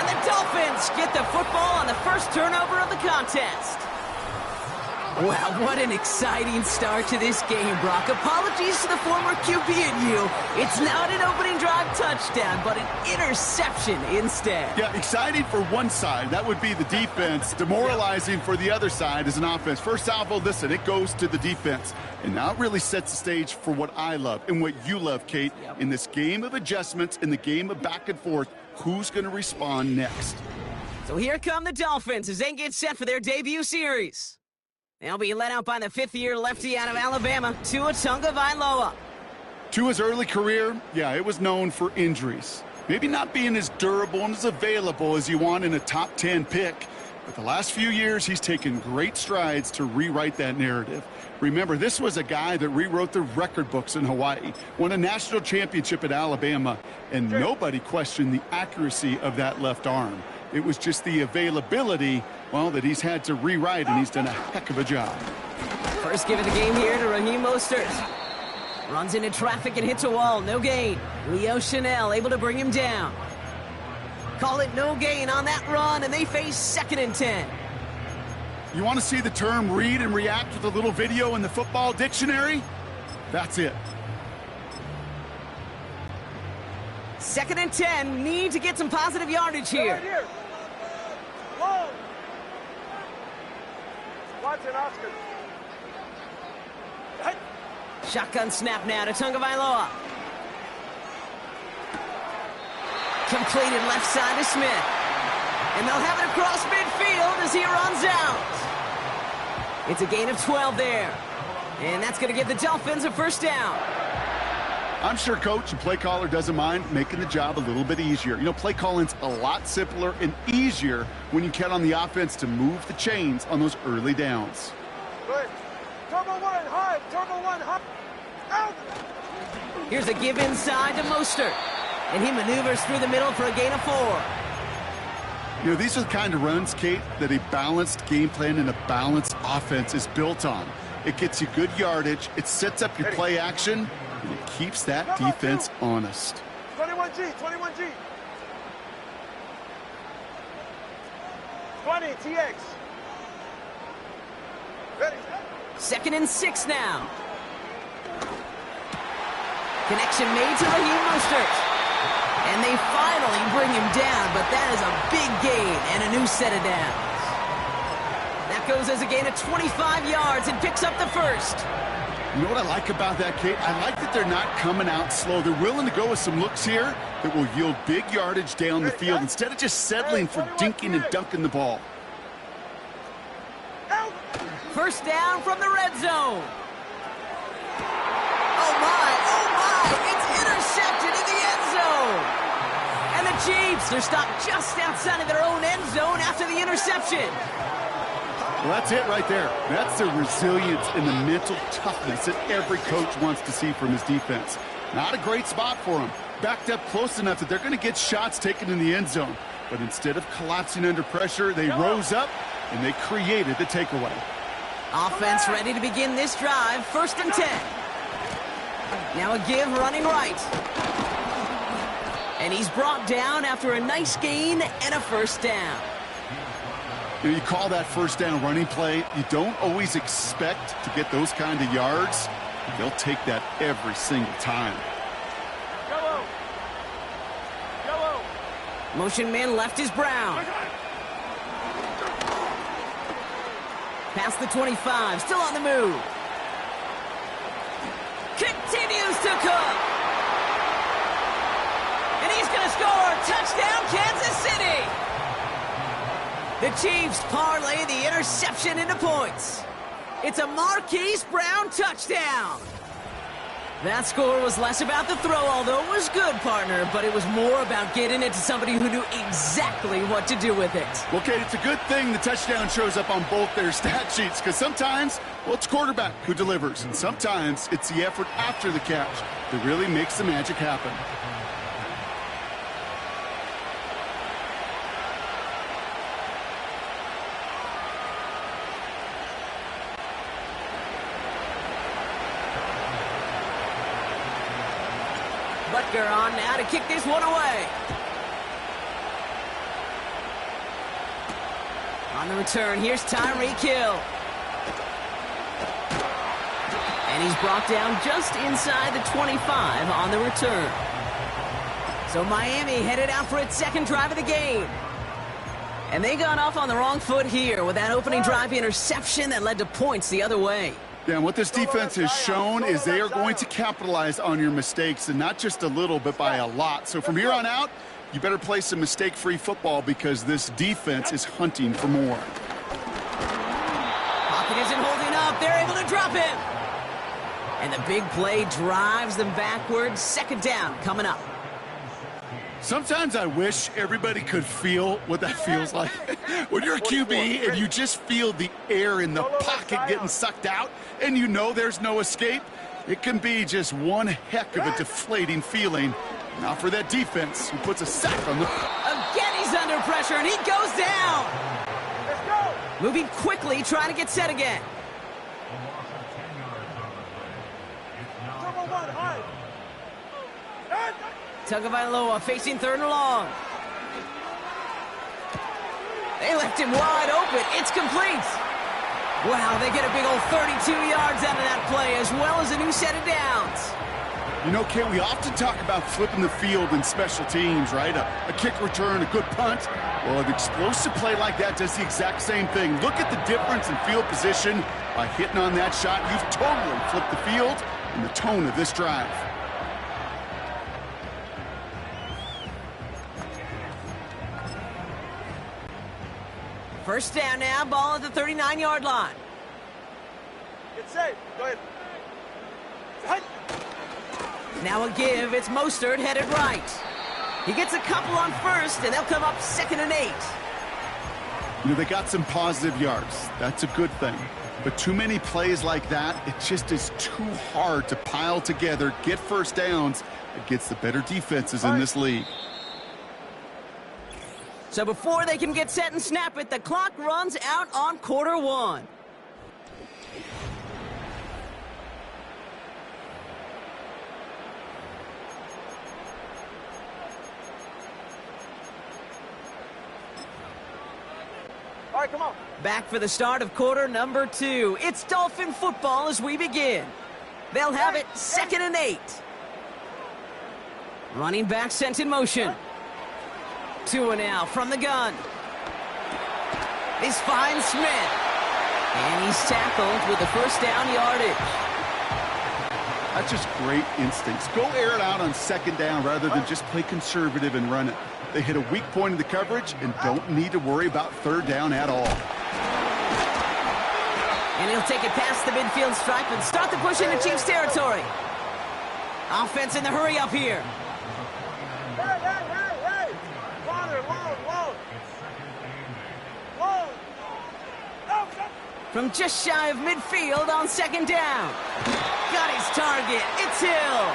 And the Dolphins get the football on the first turnover of the contest. Wow, what an exciting start to this game, Brock. Apologies to the former QB and you. It's not an opening drive touchdown, but an interception instead.
Yeah, exciting for one side. That would be the defense. Demoralizing for the other side as an offense. First salvo, listen, it goes to the defense. And now it really sets the stage for what I love and what you love, Kate. In this game of adjustments, in the game of back and forth, who's going to respond next?
So here come the Dolphins as they get set for their debut series. They'll be led out by the fifth-year lefty out of Alabama, Gtowncapp.
Tua's early career, yeah, it was known for injuries. Maybe not being as durable and as available as you want in a top 10 pick. But the last few years, he's taken great strides to rewrite that narrative. Remember, this was a guy that rewrote the record books in Hawaii, won a national championship at Alabama, and nobody questioned the accuracy of that left arm. It was just the availability, well, that he's had to rewrite, and he's done a heck of a job.
First give of the game here to Raheem Mostert. Runs into traffic and hits a wall. No gain. Leo Chanel able to bring him down. Call it no gain on that run, and they face 2nd and 10.
You want to see the term read and react with a little video in the football dictionary? That's it.
2nd and 10. Need to get some positive yardage here.
Right here. Long. Watson, Oscar.
Shotgun snap now to Tagovailoa. Completed left side to Smith. And they'll have it across midfield as he runs out. It's a gain of 12 there. And that's going to give the Dolphins a first down.
I'm sure coach and play caller doesn't mind making the job a little bit easier. You know, play calling's a lot simpler and easier when you count on the offense to move the chains on those early downs.
Good. Turbo 1 high. Turbo 1 high. Out.
Here's a give inside to Mostert. And he maneuvers through the middle for a gain of 4.
You know, these are the kind of runs, Kate, that a balanced game plan and a balanced offense is built on. It gets you good yardage, it sets up your play action, and it keeps that defense honest.
21G, 21G. 20, TX. Ready.
2nd and 6 now. Connection made to Raheem Mostert. And they finally bring him down, but that is a big gain and a new set of downs. That goes as a gain of 25 yards and picks up the first.
You know what I like about that, Kate? I like that they're not coming out slow. They're willing to go with some looks here that will yield big yardage down the field instead of just settling for dinking and dunking the ball.
First down from the red zone. Oh my, it's intercepted in the end zone. And the Chiefs are stopped just outside of their own end zone after the interception.
Well, that's it right there. That's the resilience and the mental toughness that every coach wants to see from his defense. Not a great spot for him. Backed up close enough that they're going to get shots taken in the end zone. But instead of collapsing under pressure, they rose up and they created the takeaway.
Offense ready to begin this drive. 1st and 10. Now a give running right. And he's brought down after a nice gain and a first down.
You call that first down running play. You don't always expect to get those kind of yards. They'll take that every single time.
Yellow. Yellow.
Motion man left is Brown. Past the 25, still on the move. Continues to cook. And he's going to score. Touchdown, Kansas City. The Chiefs parlay the interception into points. It's a Marquise Brown touchdown. That score was less about the throw, although it was good, partner, but it was more about getting it to somebody who knew exactly what to do with it.
Well, Kate, it's a good thing the touchdown shows up on both their stat sheets, because sometimes, well, it's quarterback who delivers, and sometimes it's the effort after the catch that really makes the magic happen.
Butker on now to kick this one away. On the return, here's Tyreek Hill. And he's brought down just inside the 25 on the return. So Miami headed out for its second drive of the game. And they got off on the wrong foot here with that opening drive interception that led to points the other way.
Yeah, and what this defense has shown is they are going to capitalize on your mistakes, and not just a little, but by a lot. So from here on out, you better play some mistake-free football because this defense is hunting for more.
Pocket isn't holding up. They're able to drop him. And the big play drives them backwards. Second down coming up.
Sometimes I wish everybody could feel what that feels like. When you're a QB and you just feel the air in the pocket getting sucked out and you know there's no escape, it can be just one heck of a deflating feeling. Now for that defense, who puts a sack on the...
Again, he's under pressure, and he goes down.
Let's go.
Moving quickly, trying to get set again.
Double one, high.
Tagovailoa facing third and long. They left him wide open. It's complete. Wow, they get a big old 32 yards out of that play, as well as a new set of downs.
You know, Kate, we often talk about flipping the field in special teams, right? A kick return, a good punt. Well, an explosive play like that does the exact same thing. Look at the difference in field position. By hitting on that shot, you've totally flipped the field and the tone of this drive.
First down now, ball at the 39-yard line.
Get safe. Go ahead. Hut.
Now a give, it's Mostert headed right. He gets a couple on first, and they'll come up 2nd and 8.
You know, they got some positive yards. That's a good thing. But too many plays like that, it just is too hard to pile together, get first downs against the better defenses in this league.
So before they can get set and snap it, the clock runs out on quarter one.
All right, come on.
Back for the start of quarter number 2. It's Dolphin football as we begin. They'll have it 2nd and 8. Running back sent in motion. Tua now from the gun. This finds Smith. And he's tackled with the first down yardage.
That's just great instincts. Go air it out on 2nd down rather than just play conservative and run it. They hit a weak point in the coverage and don't need to worry about 3rd down at all.
And he'll take it past the midfield stripe and start the push into Chiefs territory. Offense in the hurry up here.
Hey. Water, long.
From just shy of midfield on 2nd down. Got his target. It's Hill.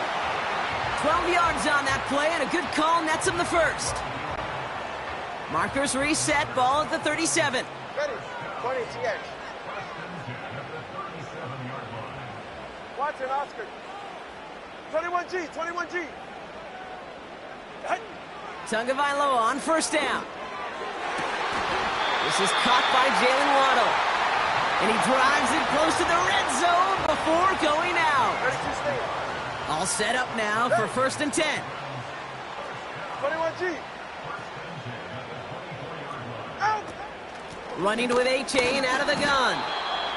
12 yards on that play, and a good call nets him the first. Markers reset, ball at the 37.
Ready. 20 TX. Watson, Oscar. 21G.
Tagovailoa on first down. This is caught by Jalen Waddle. And he drives it close to the red zone before going out.
Ready to stay.
All set up now for 1st and 10.
21G. Out.
Running with A-Chain out of the gun.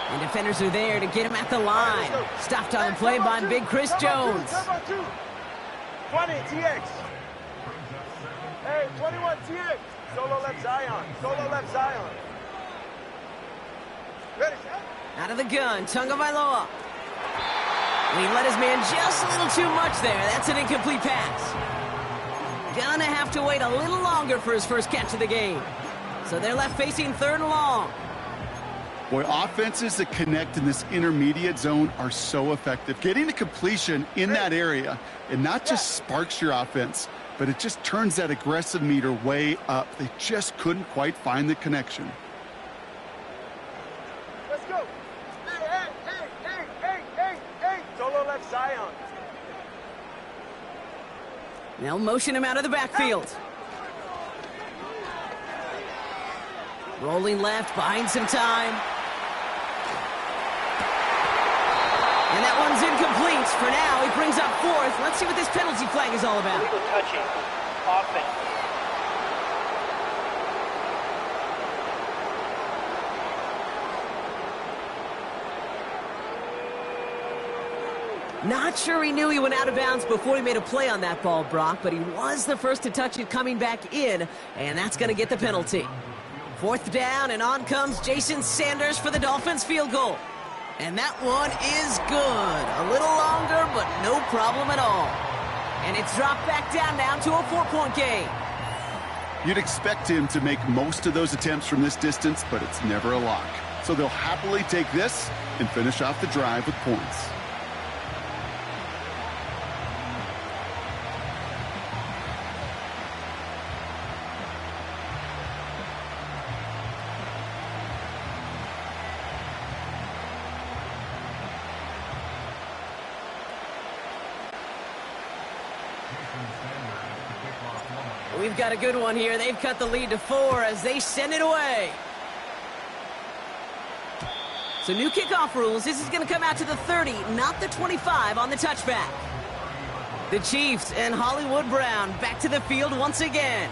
And defenders are there to get him at the line. Stopped on the play by big Chris Jones.
20 TX. Hey, 21 TX. Solo left Zion. Ready.
Out of the gun, Tagovailoa. And he let his man just a little too much there. That's an incomplete pass. Gonna have to wait a little longer for his first catch of the game. So they're left facing 3rd and long.
Boy, offenses that connect in this intermediate zone are so effective. Getting a completion in that area, it not just sparks your offense, but it just turns that aggressive meter way up. They just couldn't quite find the connection.
Let's go. Hey. Solo left Zion.
They'll motion him out of the backfield. Rolling left, buying some time. And that one's incomplete. For now, he brings up 4th. Let's see what this penalty flag is all about.
Illegal touching. Offense.
Not sure he knew he went out of bounds before he made a play on that ball, Brock, but he was the first to touch it coming back in, and that's going to get the penalty. 4th down, and on comes Jason Sanders for the Dolphins field goal. And that one is good. A little longer, but no problem at all. And it's dropped back down now to a 4-point game.
You'd expect him to make most of those attempts from this distance, but it's never a lock. So they'll happily take this and finish off the drive with points.
We've got a good one here. They've cut the lead to 4 as they send it away. So new kickoff rules. This is going to come out to the 30, not the 25 on the touchback. The Chiefs and Hollywood Brown back to the field once again.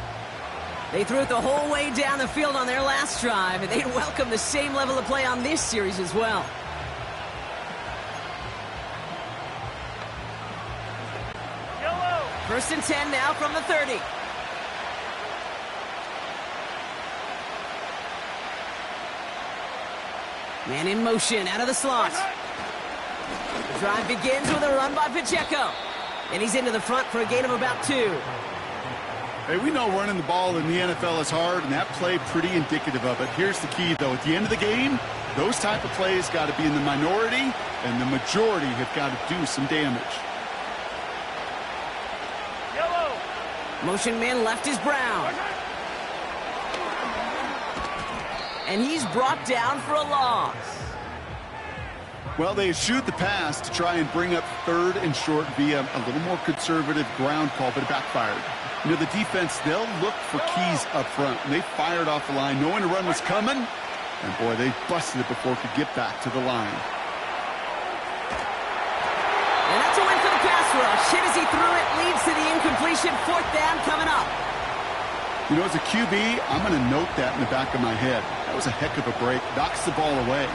They threw it the whole way down the field on their last drive, and they'd welcome the same level of play on this series as well.
Yellow.
1st and 10 now from the 30. Man in motion out of the slot. The drive begins with a run by Pacheco. And he's into the front for a gain of about 2.
Hey, we know running the ball in the NFL is hard, and that play pretty indicative of it. Here's the key, though. At the end of the game, those type of plays got to be in the minority, and the majority have got to do some damage.
Yellow.
Motion man left is Brown. And he's brought down for a loss.
Well, they eschewed the pass to try and bring up 3rd and short via a little more conservative ground call, but it backfired. You know, the defense, they'll look for keys up front. And they fired off the line knowing a run was coming. And, boy, they busted it before it could get back to the line.
And that's a win for the pass rush. Hit as he threw it, leads to the incompletion. 4th down coming up.
You know, as a QB, I'm going to note that in the back of my head. That was a heck of a break. Knocks the ball away.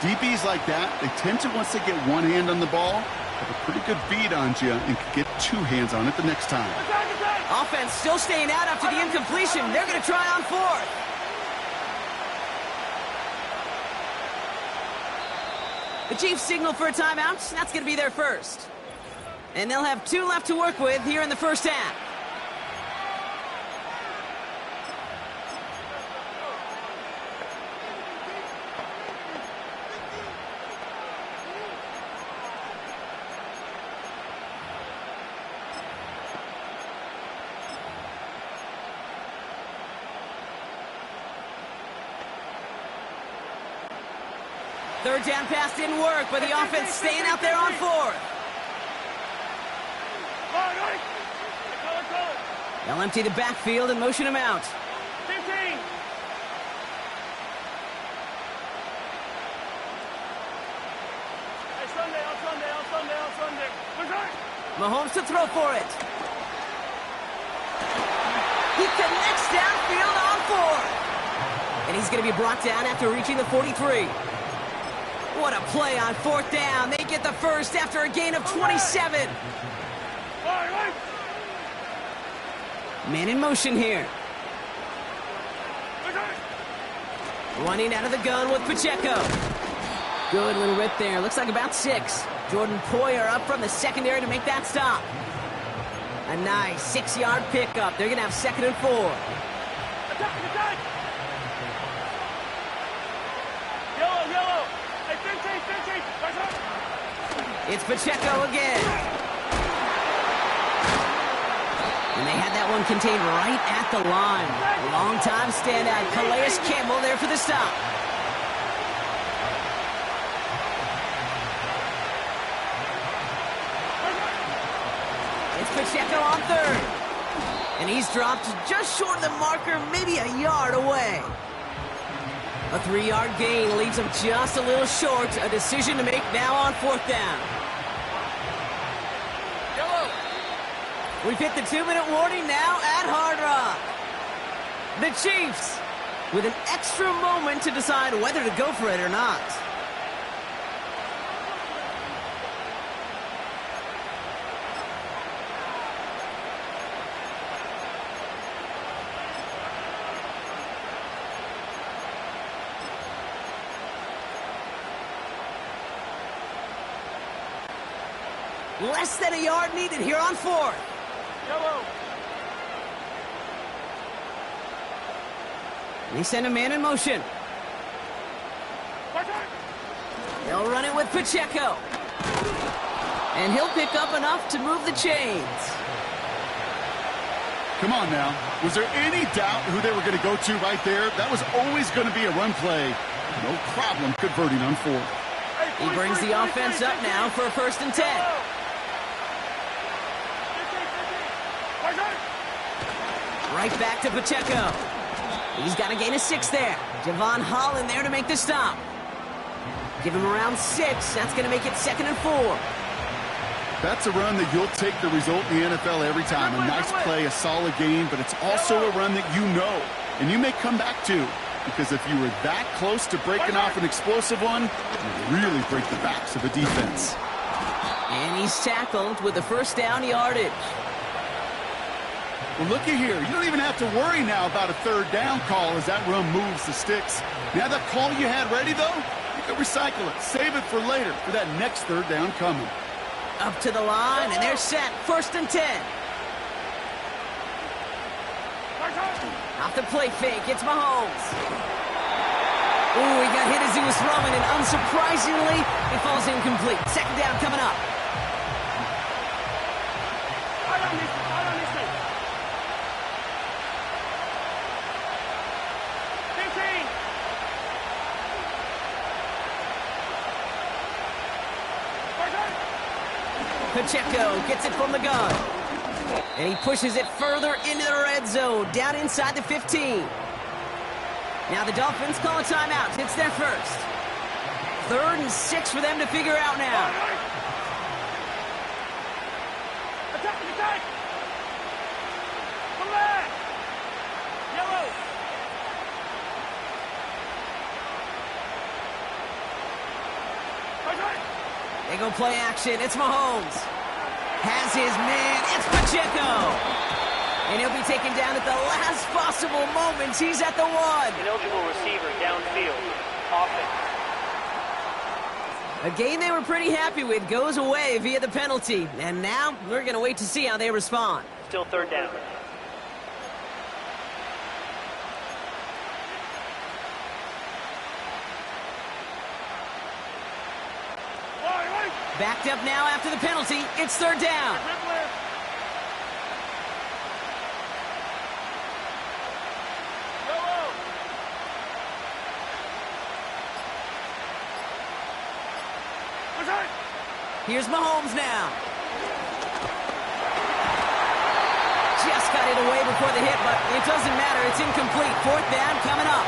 DBs like that, they tend to, once they get one hand on the ball, have a pretty good beat on you and can get 2 hands on it the next time.
Offense still staying out after the incompletion. They're going to try on 4th. The Chiefs signal for a timeout. That's going to be their first. And they'll have 2 left to work with here in the first half. Third down pass didn't work, but the offense staying out there on 4th. They'll empty the backfield and motion him out.
15. Sunday.
Mahomes to throw for it. He connects downfield on 4th. And he's going to be brought down after reaching the 43. What a play on 4th down. They get the first after a gain of 27. Man in motion here. Running out of the gun with Pacheco. Good little rip there. Looks like about 6. Jordan Poyer up from the secondary to make that stop. A nice 6-yard pickup. They're going to have 2nd and 4.
Attack! Yellow! Hey, 15!
It's Pacheco again. And they had that one contained right at the line. Long-time standout, Calais Campbell there for the stop. It's Pacheco on 3rd. And he's dropped just short of the marker, maybe a yard away. A 3-yard gain leaves him just a little short. A decision to make now on 4th down.
Yellow.
We've hit the 2-minute warning now at Hard Rock. The Chiefs with an extra moment to decide whether to go for it or not. Less than a yard needed here on 4th.
Yellow.
They send a man in motion. They'll run it with Pacheco. And he'll pick up enough to move the chains.
Come on now. Was there any doubt who they were going to go to right there? That was always going to be a run play. No problem converting on 4th.
He brings the offense up now for a 1st and 10. Right back to Pacheco. He's got to gain a 6 there. Javon Holland there to make the stop. Give him around 6. That's going to make it 2nd and 4.
That's a run that you'll take the result in the NFL every time. A nice play, a solid game, but it's also a run that you know and you may come back to, because if you were that close to breaking off an explosive one, you really break the backs of a defense.
And he's tackled with the 1st down yardage.
Well, looky here. You don't even have to worry now about a 3rd down call as that run moves the sticks. Now that call you had ready, though, you can recycle it. Save it for later for that next 3rd down coming.
Up to the line, and they're set. 1st and 10. Off the play fake, it's Mahomes. Ooh, he got hit as he was throwing, and unsurprisingly, it falls incomplete. 2nd down coming up. Pacheco gets it from the gun. And he pushes it further into the red zone, down inside the 15. Now the Dolphins call a timeout. It's their 1st. 3rd and 6 for them to figure out now.
Attack! Come back! Yellow!
They go play action. It's Mahomes. Has his man. It's Pacheco. And he'll be taken down at the last possible moments. He's at the 1.
Ineligible receiver downfield. Offense.
A game they were pretty happy with goes away via the penalty. And now we're going to wait to see how they respond.
Still 3rd down.
Backed up now after the penalty. It's 3rd down. Here's Mahomes now. Just got it away before the hit, but it doesn't matter. It's incomplete. 4th down coming up.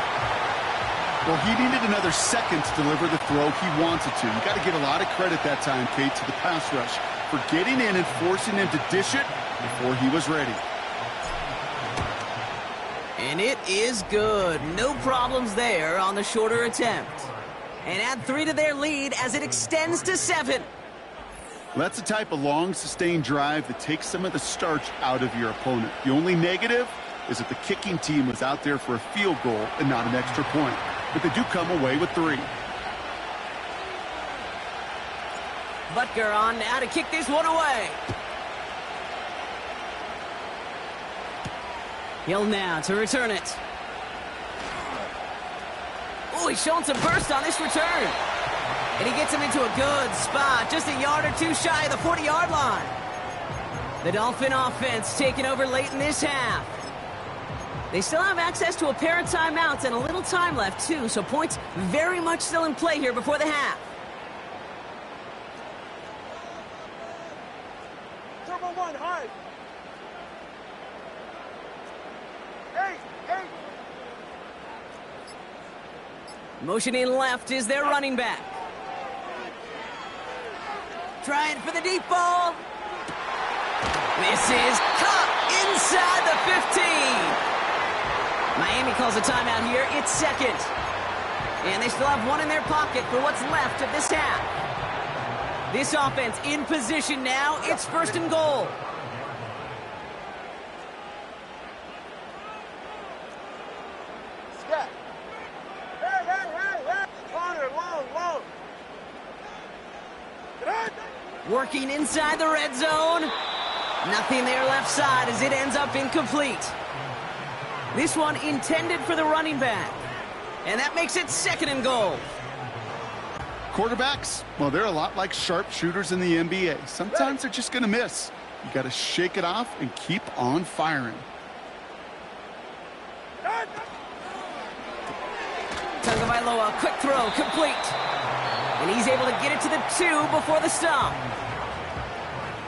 Well, he needed another second to deliver the throw he wanted to. You got to give a lot of credit that time, Kate, to the pass rush for getting in and forcing him to dish it before he was ready.
And it is good. No problems there on the shorter attempt. And add 3 to their lead as it extends to 7.
That's the type of long, sustained drive that takes some of the starch out of your opponent. The only negative is that the kicking team was out there for a field goal and not an extra point. But they do come away with 3.
Butker on now to kick this one away. Hill now to return it. Oh, he's showing some burst on this return. And he gets him into a good spot, just a yard or 2 shy of the 40-yard line. The Dolphin offense taking over late in this half. They still have access to a pair of timeouts and a little time left, too, so points very much still in play here before the half.
Turbo 1, hard. 8.
Motioning left is their running back. Trying for the deep ball. This is caught inside the 15. Miami calls a timeout here. It's 2nd. And they still have 1 in their pocket for what's left of this half. This offense in position now. It's 1st and goal.
Step. Hey. Corner, long.
Working inside the red zone. Nothing there left side as it ends up incomplete. This one intended for the running back. And that makes it 2nd and goal.
Quarterbacks, well, they're a lot like sharpshooters in the NBA. Sometimes they're just going to miss. You got to shake it off and keep on firing.
Tagovailoa, quick throw, complete. And he's able to get it to the 2 before the stop.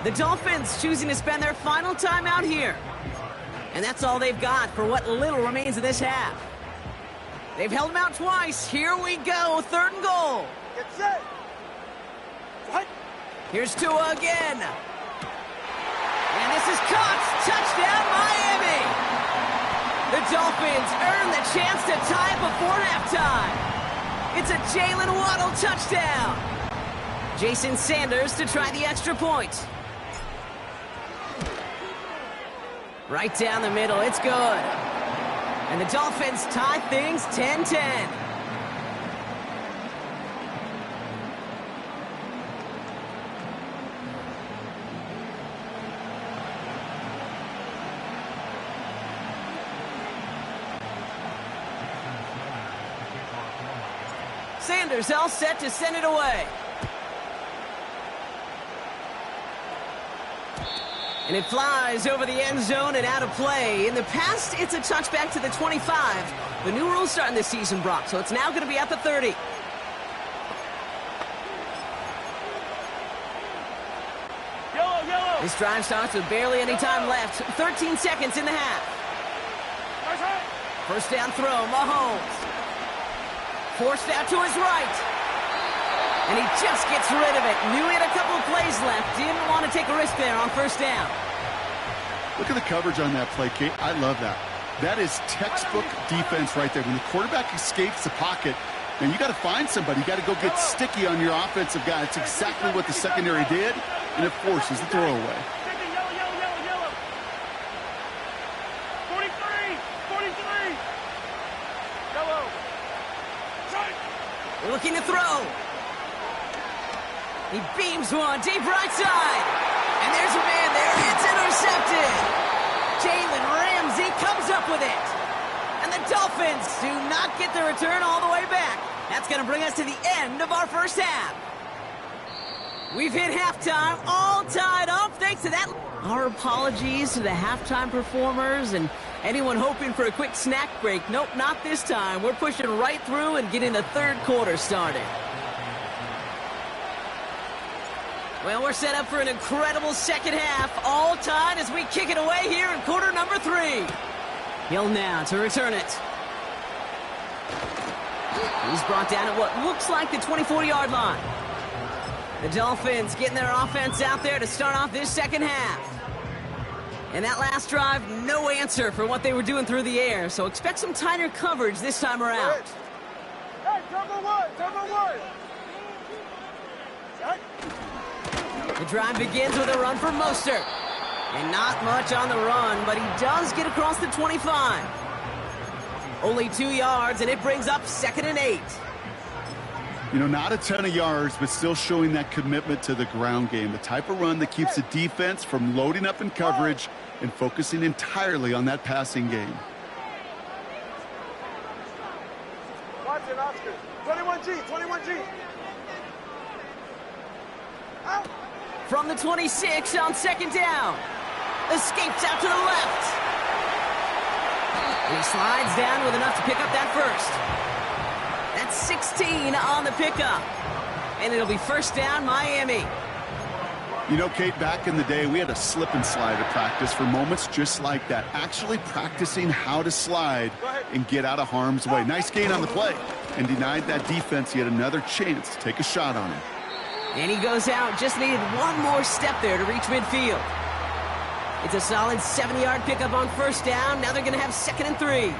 The Dolphins choosing to spend their final time out here. And that's all they've got for what little remains of this half. They've held them out twice. Here we go, 3rd and goal.
Get set. What?
Here's Tua again. And this is caught. Touchdown, Miami. The Dolphins earn the chance to tie before halftime. It's a Jalen Waddle touchdown. Jason Sanders to try the extra point. Right down the middle, it's good. And the Dolphins tie things 10-10. Sanders all set to send it away. And it flies over the end zone and out of play. In the past, it's a touchback to the 25. The new rule starting this season, Brock, so it's now going to be at the 30. This drive starts with barely any time left. 13 seconds in the half. First down throw, Mahomes. Forced out to his right. And he just gets rid of it. Knew he had a couple of plays left. Didn't want to take a risk there on first down.
Look at the coverage on that play, Kate. I love that. That is textbook defense right there. When the quarterback escapes the pocket, and you got to find somebody. You got to go get sticky on your offensive guy. It's exactly what the secondary did, and it forces the throwaway.
43. Yellow.
Looking to throw. He beams one deep right side. And there's a man there. It's intercepted. Jalen Ramsey comes up with it. And the Dolphins do not get the return all the way back. That's going to bring us to the end of our first half. We've hit halftime, all tied up thanks to that. Our apologies to the halftime performers and anyone hoping for a quick snack break. Nope, not this time. We're pushing right through and getting the 3rd quarter started. Well, we're set up for an incredible second half, all tied as we kick it away here in quarter number 3. Hill now to return it. He's brought down at what looks like the 24-yard line. The Dolphins getting their offense out there to start off this second half. And that last drive, no answer for what they were doing through the air, so expect some tighter coverage this time around.
Hey, cover one.
The drive begins with a run for Mostert. And not much on the run, but he does get across the 25. Only 2 yards, and it brings up 2nd and 8.
You know, not a ton of yards, but still showing that commitment to the ground game. The type of run that keeps the defense from loading up in coverage and focusing entirely on that passing game.
Watch it, Oscar. 21G. Out.
From the 26 on 2nd down. Escapes out to the left. And he slides down with enough to pick up that first. That's 16 on the pickup. And it'll be first down, Miami.
You know, Kate, back in the day, we had a slip and slide at practice for moments just like that. Actually practicing how to slide and get out of harm's way. Nice gain on the play. And denied that defense yet another chance to take a shot on him.
And he goes out. Just needed one more step there to reach midfield. It's a solid 70-yard pickup on first down. Now they're going to have 2nd and 3.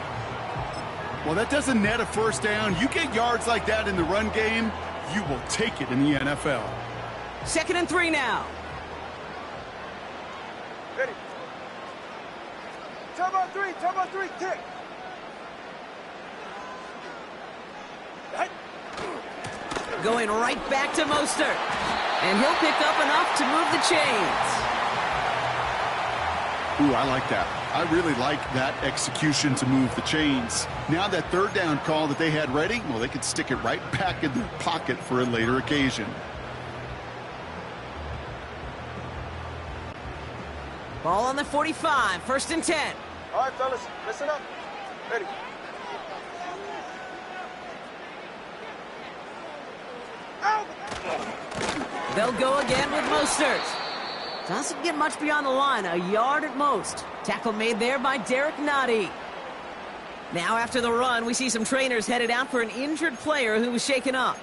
Well, that doesn't net a first down. You get yards like that in the run game, you will take it in the NFL.
2nd and 3 now.
Ready. Turbo 3, kick.
Going right back to Mostert. And he'll pick up enough to move the chains.
Ooh, I like that. I really like that execution to move the chains. Now that third down call that they had ready, well, they could stick it right back in their pocket for a later occasion.
Ball on the 45, 1st and 10.
All right, fellas, listen up. Ready. Out!
They'll go again with Mostert. Doesn't get much beyond the line, a yard at most. Tackle made there by Derek Nottie. Now after the run, we see some trainers headed out for an injured player who was shaken up.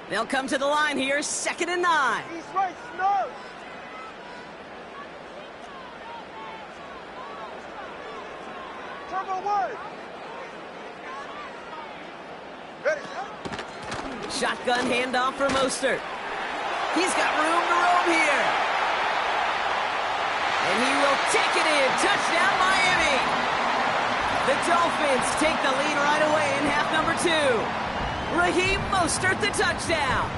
They'll come to the line here, 2nd and 9.
East right, snarl. Turbo word. Ready.
Shotgun handoff for Mostert. He's got room to roam here. And he will take it in. Touchdown, Miami. The Dolphins take the lead right away in half number 2. Raheem Mostert, the touchdown.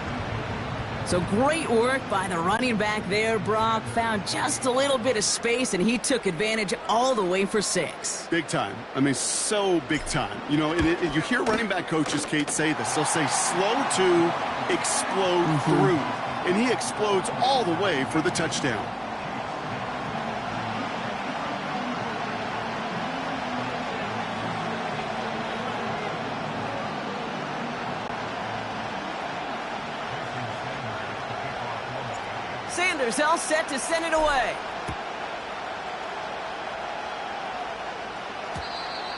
So great work by the running back there, Brock. Found just a little bit of space, and he took advantage all the way for 6.
Big time. I mean, so big time. You know, you hear running back coaches, Kate, say this. They'll say slow to explode through. And he explodes all the way for the touchdown.
Sanders all set to send it away.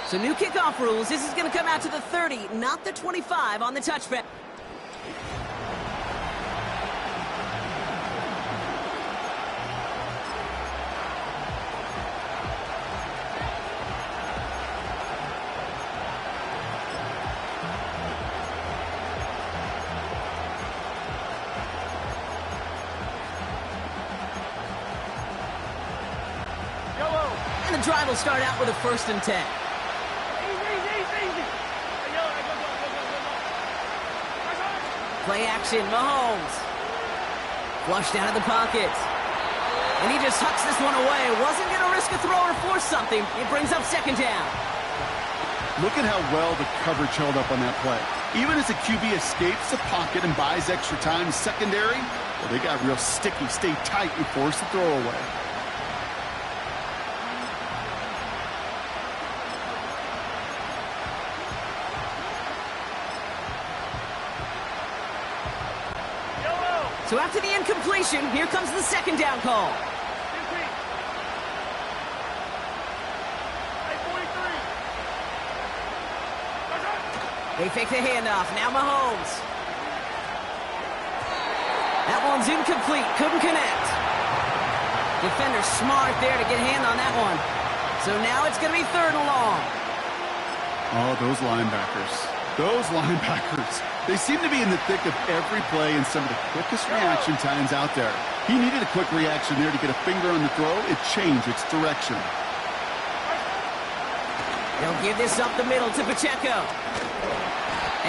So new kickoff rules. This is going to come out to the 30, not the 25 on the touchback. And the drive will start out with a 1st and 10. Play action, Mahomes. Flushed out of the pocket. And he just hucks this one away. Wasn't going to risk a throw or force something. It brings up 2nd down.
Look at how well the coverage held up on that play. Even as the QB escapes the pocket and buys extra time secondary, well, they got real sticky, stay tight, and force the throw away.
So after the incompletion, here comes the 2nd down call. They fake the handoff. Now Mahomes. That one's incomplete. Couldn't connect. Defender smart there to get a hand on that one. So now it's going to be 3rd and long.
Oh, those linebackers. Those linebackers. They seem to be in the thick of every play and some of the quickest reaction times out there. He needed a quick reaction there to get a finger on the throw. It changed its direction.
They'll give this up the middle to Pacheco.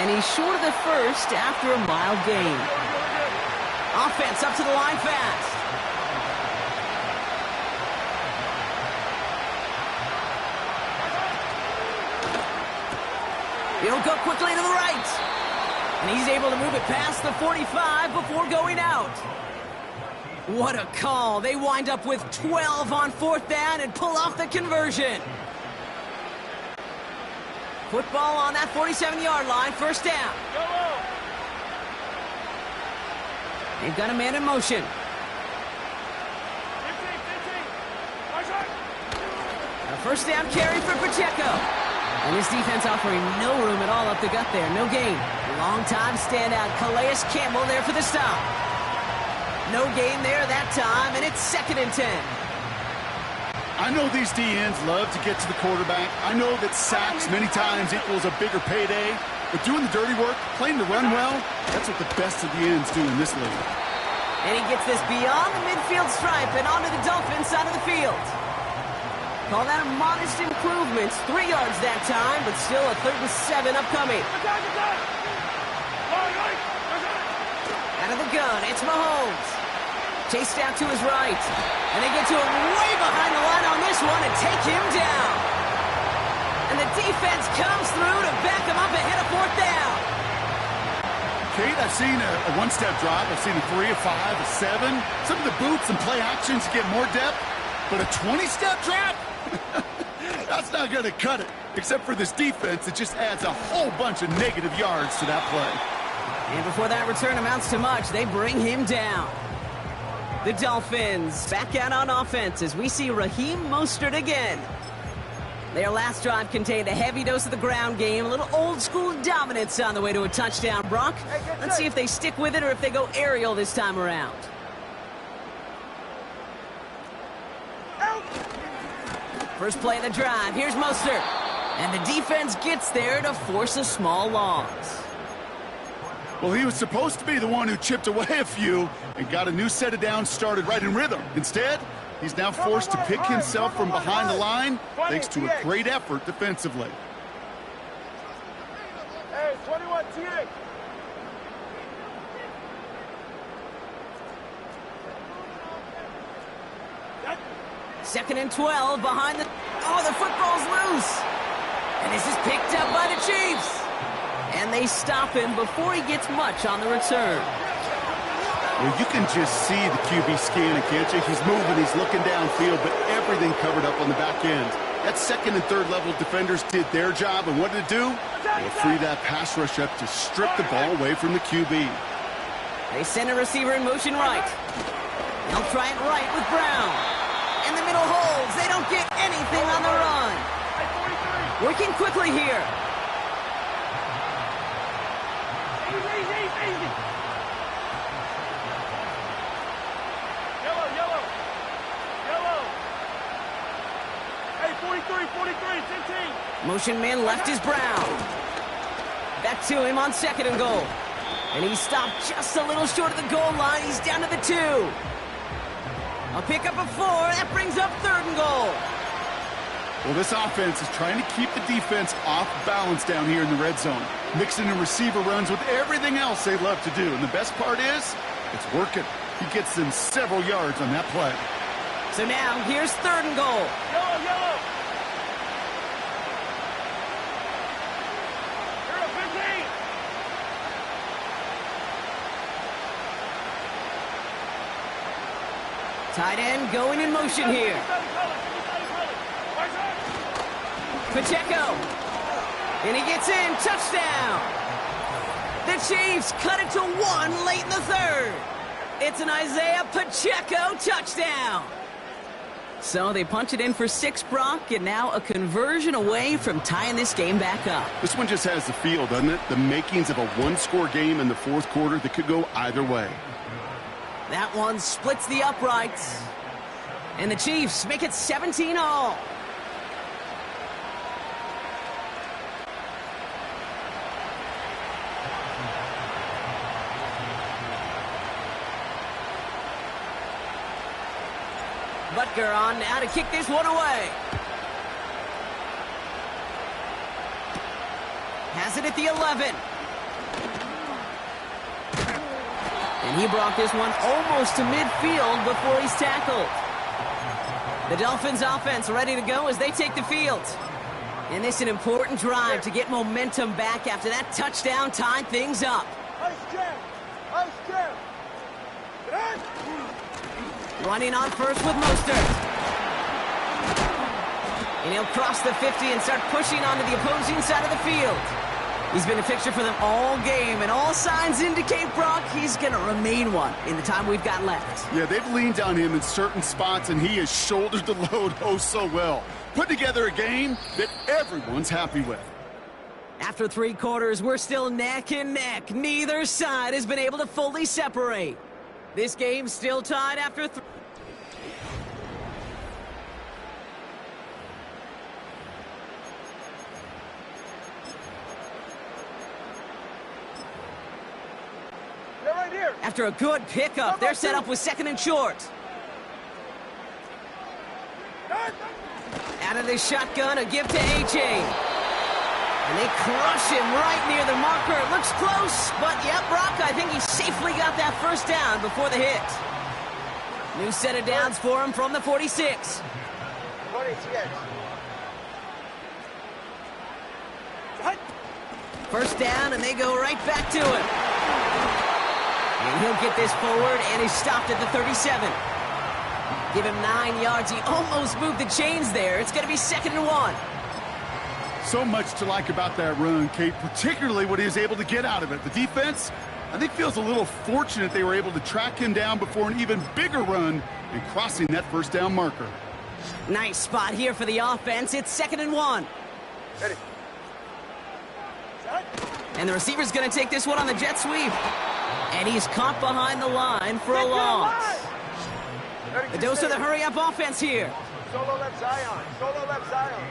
And he's short of the 1st after a mild gain. Offense up to the line fast. He'll go quickly to the right. And he's able to move it past the 45 before going out. What a call. They wind up with 12 on 4th down and pull off the conversion. Football on that 47-yard line, 1st down. They've got a man in motion. A 1st down carry for Pacheco. And his defense offering no room at all up the gut there. No gain. Long-time standout Calais Campbell there for the stop. No gain there that time, and it's 2nd and 10.
I know these DNs love to get to the quarterback. I know that sacks many times equals a bigger payday. But doing the dirty work, playing the run well, that's what the best of the ends do in this league.
And he gets this beyond the midfield stripe and onto the Dolphins side of the field. Call that a modest improvement. 3 yards that time, but still a 3rd and 7 upcoming. Out of the gun, it's Mahomes. Chased out to his right. And they get to him way behind the line on this one and take him down. And the defense comes through to back him up ahead of 4th down.
Kate, I've seen a one-step drive. I've seen a 3, a 5, a 7. Some of the boots and play actions get more depth. But a 20-step drop? That's not going to cut it. Except for this defense, it just adds a whole bunch of negative yards to that play.
And before that return amounts to much, they bring him down. The Dolphins back out on offense as we see Raheem Mostert again. Their last drive contained a heavy dose of the ground game, a little old-school dominance on the way to a touchdown, Brock. Let's see if they stick with it or if they go aerial this time around. First play of the drive. Here's Mostert. And the defense gets there to force a small loss.
Well, he was supposed to be the one who chipped away a few and got a new set of downs started right in rhythm. Instead, he's now forced to pick himself from behind the line thanks to a great effort defensively.
Hey, 21 TA.
Second and 12 behind the... Oh, the football's loose. And this is picked up by the Chiefs. And they stop him before he gets much on the return.
Well, you can just see the QB scanning, can't you? He's moving, he's looking downfield, but everything covered up on the back end. That second and third level defenders did their job, and what did it do? Well, free that pass rush up to strip the ball away from the QB.
They send a receiver in motion right. They'll try it right with Brown. And the middle holds. They don't get anything on the run. Working quickly here.
Easy. Yellow. Hey, 43, 15.
Motion man left is Brown. Back to him on 2nd and goal. And he stopped just a little short of the goal line. He's down to the 2. A pick up of 4. That brings up 3rd and goal.
Well, this offense is trying to keep the defense off balance down here in the red zone, mixing in receiver runs with everything else they love to do. And the best part is, it's working. He gets them several yards on that play.
So now, here's 3rd and goal.
Yellow. You're a 15.
Tight end going in motion here. Pacheco. And he gets in. Touchdown. The Chiefs cut it to 1 late in the 3rd. It's an Isaiah Pacheco touchdown. So they punch it in for 6, Brock, and now a conversion away from tying this game back up.
This one just has the feel, doesn't it? The makings of a one-score game in the 4th quarter that could go either way.
That one splits the uprights. And the Chiefs make it 17-all. Butker on now to kick this one away. Has it at the 11. And he brought this one almost to midfield before he's tackled. The Dolphins offense ready to go as they take the field. And this is an important drive to get momentum back after that touchdown tied things up.
Nice jam.
Running on first with Mostert. And he'll cross the 50 and start pushing onto the opposing side of the field. He's been a fixture for them all game, and all signs indicate, Brock, he's going to remain one in the time we've got left.
Yeah, they've leaned on him in certain spots, and he has shouldered the load oh so well. Put together a game that everyone's happy with.
After 3 quarters, we're still neck and neck. Neither side has been able to fully separate. This game's still tied after 3. After a good pickup, they're set up with 2nd and short. Out of the shotgun, a give to A.J. And they crush him right near the marker. It looks close, but yep, Brock, I think he safely got that first down before the hit. New set of downs for him from the 46.
46.
First down, and they go right back to him. And he'll get this forward, and he's stopped at the 37. Give him 9 yards. He almost moved the chains there. It's going to be 2nd and 1.
So much to like about that run, Kate, particularly what he was able to get out of it. The defense, I think, feels a little fortunate they were able to track him down before an even bigger run and crossing that first down marker.
Nice spot here for the offense. It's 2nd and 1.
Ready.
And the receiver's going to take this one on the jet sweep. And he's caught behind the line for a loss. A dose of the hurry-up offense here.
Solo left Zion. Solo left Zion.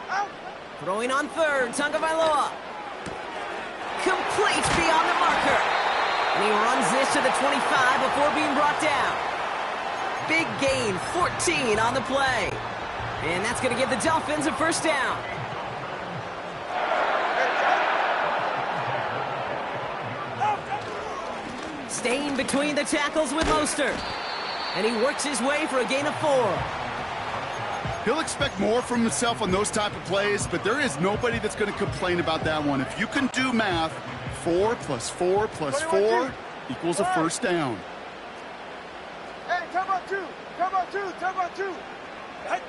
Out.
Throwing on third, Tagovailoa. Complete beyond the marker. And he runs this to the 25 before being brought down. Big gain, 14 on the play. And that's going to give the Dolphins a first down. Staying between the tackles with Mostert. And he works his way for a gain of 4.
He'll expect more from himself on those type of plays, but there is nobody that's going to complain about that one. If you can do math, 4 plus 4 plus 4 equals a first down.
Hey, come on 2. Come on 2. Come on 2. Hey.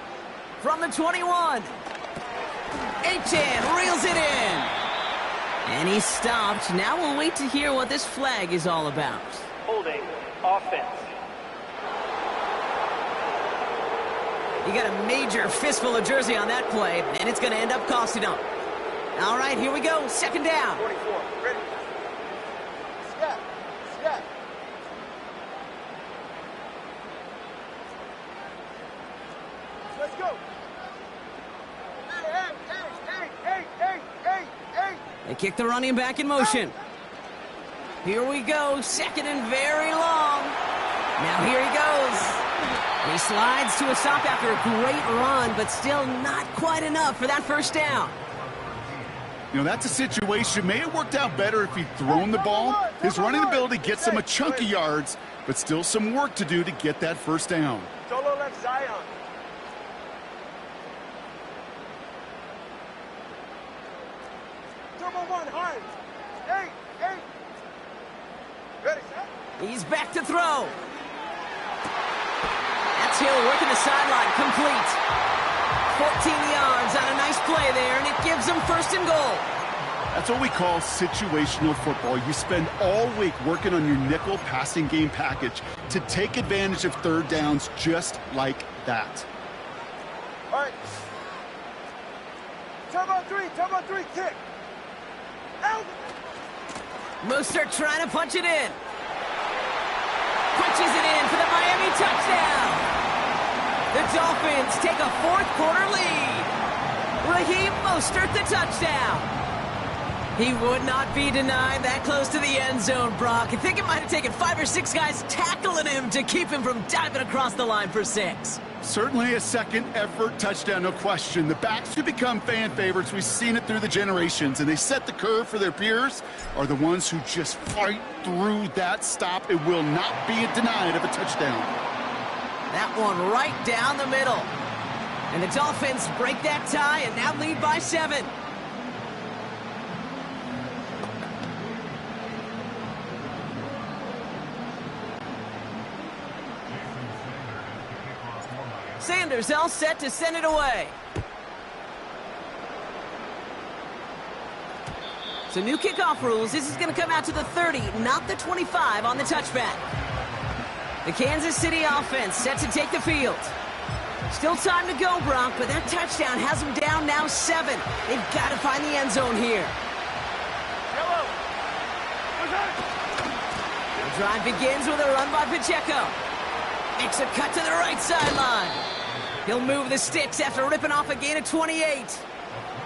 From the 21. Achane reels it in. And he's stopped. Now we'll wait to hear what this flag is all about.
Holding offense.
You got a major fistful of jersey on that play, and it's going to end up costing him. All right, here we go. 2nd down.
44. Ready. Snap. Snap. Let's go. Hey.
They kick the running back in motion. Here we go. 2nd and very long. Now here he goes. He slides to a stop after a great run, but still not quite enough for that first down.
You know, that's a situation. May have worked out better if he'd thrown the ball. His running ability gets him a chunk of yards, but still some work to do to get that first down.
Solo left Zion. Turbo 1, Hines. Hey. Ready, set.
He's back to throw. That's Hill working the sideline, complete. 14 yards on a nice play there, and it gives them 1st and goal.
That's what we call situational football. You spend all week working on your nickel passing game package to take advantage of 3rd downs just like that.
All right. Turbo 3, kick. Out.
Mostert trying to punch it in. Punches it in for the Miami touchdown. The Dolphins take a 4th quarter lead. Raheem Mostert the touchdown. He would not be denied that close to the end zone, Brock. I think it might have taken 5 or 6 guys tackling him to keep him from diving across the line for 6.
Certainly a second effort touchdown, no question. The backs who become fan favorites, we've seen it through the generations, and they set the curve for their peers, are the ones who just fight through that stop. It will not be denied of a touchdown.
That one right down the middle. And the Dolphins break that tie and now lead by 7. Sanders all set to send it away. So new kickoff rules. This is going to come out to the 30, not the 25 on the touchback. The Kansas City offense set to take the field. Still time to go, Brock, but that touchdown has them down now 7. They've got to find the end zone here. The drive begins with a run by Pacheco. Makes a cut to the right sideline. He'll move the sticks after ripping off a gain of 28.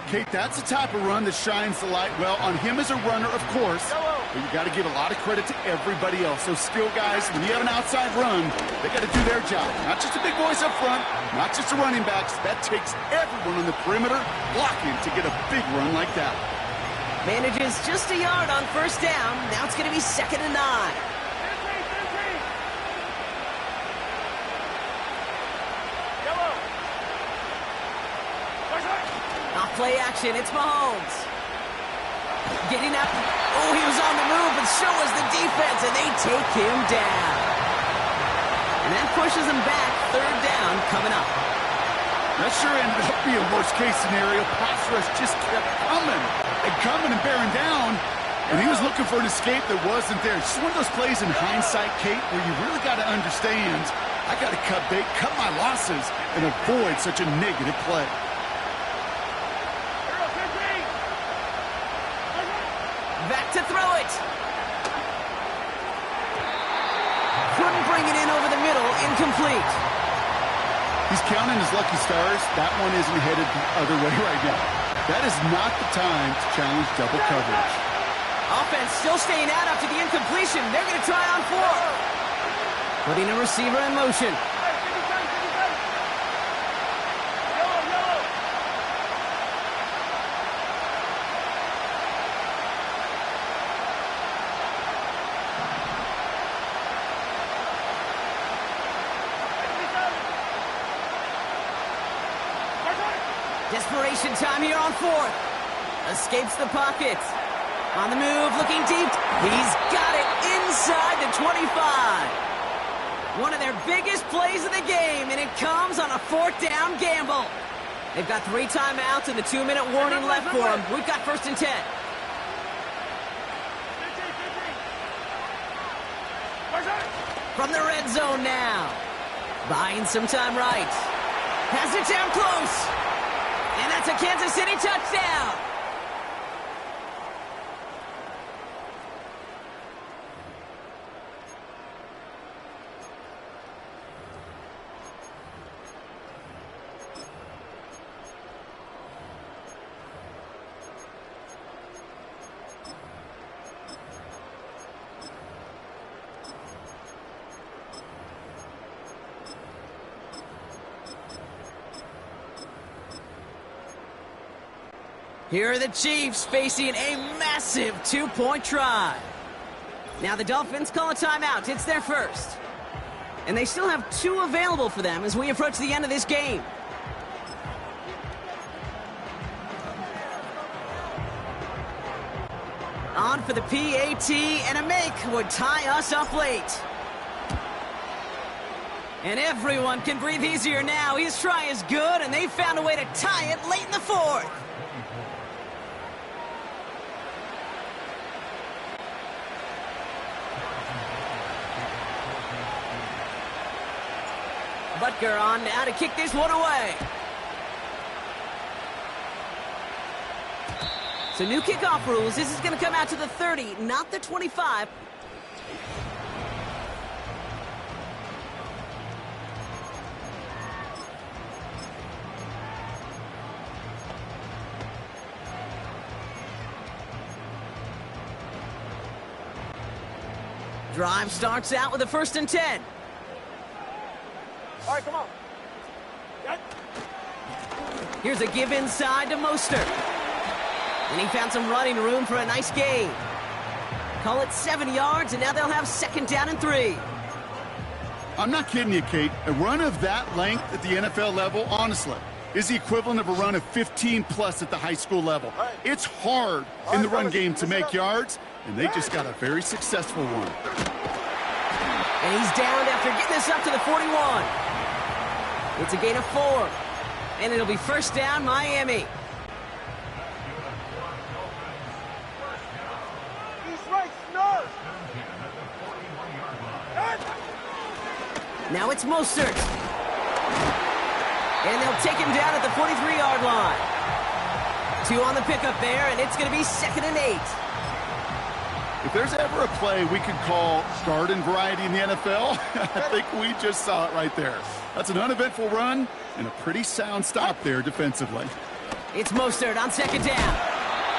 Kate, that's the type of run that shines the light well on him as a runner, of course, but you got to give a lot of credit to everybody else. Those skill guys, when you have an outside run, they got to do their job. Not just the big boys up front, not just the running backs. That takes everyone on the perimeter blocking to get a big run like that.
Manages just a yard on first down. Now it's going to be 2nd and 9. Off play action, it's Mahomes. Getting up. Oh, he was on the move, but so was the defense, and they take him down. And that pushes him back. 3rd down coming up.
That sure ended up being worst-case scenario. Pass rush just kept coming and bearing down, and he was looking for an escape that wasn't there. It's just one of those plays in hindsight, Kate, where you really got to understand, I got to cut bait, cut my losses, and avoid such a negative play.
Back to throw it. Couldn't bring it in over the middle. Incomplete.
He's counting his lucky stars. That one isn't headed the other way right now. That is not the time to challenge double coverage.
Offense still staying out after the incompletion. They're going to try on 4. Putting a receiver in motion. Desperation time here on 4th. Escapes the pocket. On the move, looking deep. He's got it inside the 25. One of their biggest plays of the game, and it comes on a 4th down gamble. They've got 3 timeouts and the 2-minute warning left for them. We've got 1st and 10. From the red zone now. Buying some time right. Has it down close. And that's a Kansas City touchdown. Here are the Chiefs facing a massive 2-point try. Now the Dolphins call a timeout. It's their first. And they still have 2 available for them as we approach the end of this game. On for the PAT, and a make would tie us up late. And everyone can breathe easier now. His try is good, and they found a way to tie it late in the 4th. Butker on now to kick this one away. So new kickoff rules. This is going to come out to the 30, not the 25. Drive starts out with a 1st and 10.
All right, come on.
Here's a give inside to Mostert. And he found some running room for a nice gain. Call it 7 yards, and now they'll have 2nd down and 3.
I'm not kidding you, Kate. A run of that length at the NFL level, honestly, is the equivalent of a run of 15-plus at the high school level. It's hard in the run game to make yards, and they just got a very successful one.
And he's downed after getting this up to the 41. It's a gain of 4. And it'll be 1st down, Miami.
East right, snarf.
Now it's Mostert. And they'll take him down at the 43-yard line. 2 on the pickup there, and it's going to be 2nd and 8.
If there's ever a play we could call garden variety in the NFL, I think we just saw it right there. That's an uneventful run and a pretty sound stop there defensively.
It's Mostert on second down.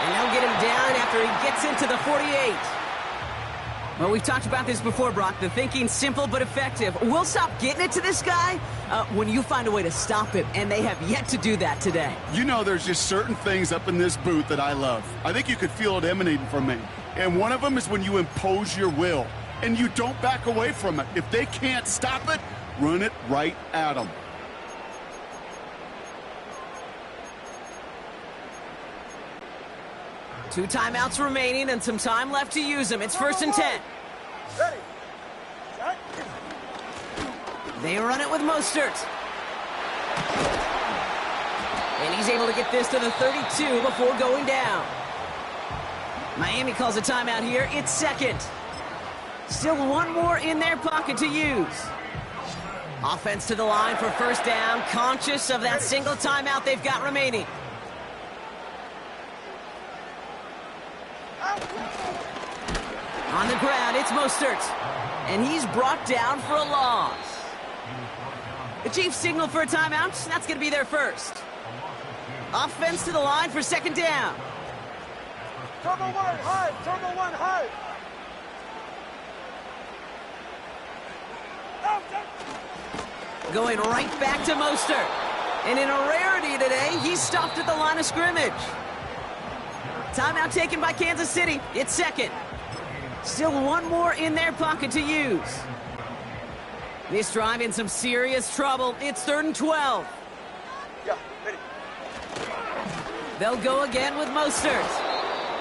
And they'll get him down after he gets into the 48. Well, we've talked about this before, Brock. The thinking's simple but effective. We'll stop getting it to this guy when you find a way to stop him, and they have yet to do that today.
You know, there's just certain things up in this booth that I love. I think you could feel it emanating from me. And one of them is when you impose your will, and you don't back away from it. If they can't stop it, run it right at them.
Two timeouts remaining and some time left to use them. It's 1st and 10.
Ready. Set.
They run it with Mostert. And he's able to get this to the 32 before going down. Miami calls a timeout here. It's second. Still one more in their pocket to use. Offense to the line for first down, conscious of that single timeout they've got remaining. On the ground, it's Mostert. And he's brought down for a loss. The Chiefs signal for a timeout. That's going to be their first. Offense to the line for second down.
Turbo one, high. Turbo one, high.
Going right back to Mostert. And in a rarity today, he's stopped at the line of scrimmage. Timeout taken by Kansas City. It's second. Still one more in their pocket to use. This drive in some serious trouble. It's 3rd and 12.
Yeah, ready.
They'll go again with Mostert.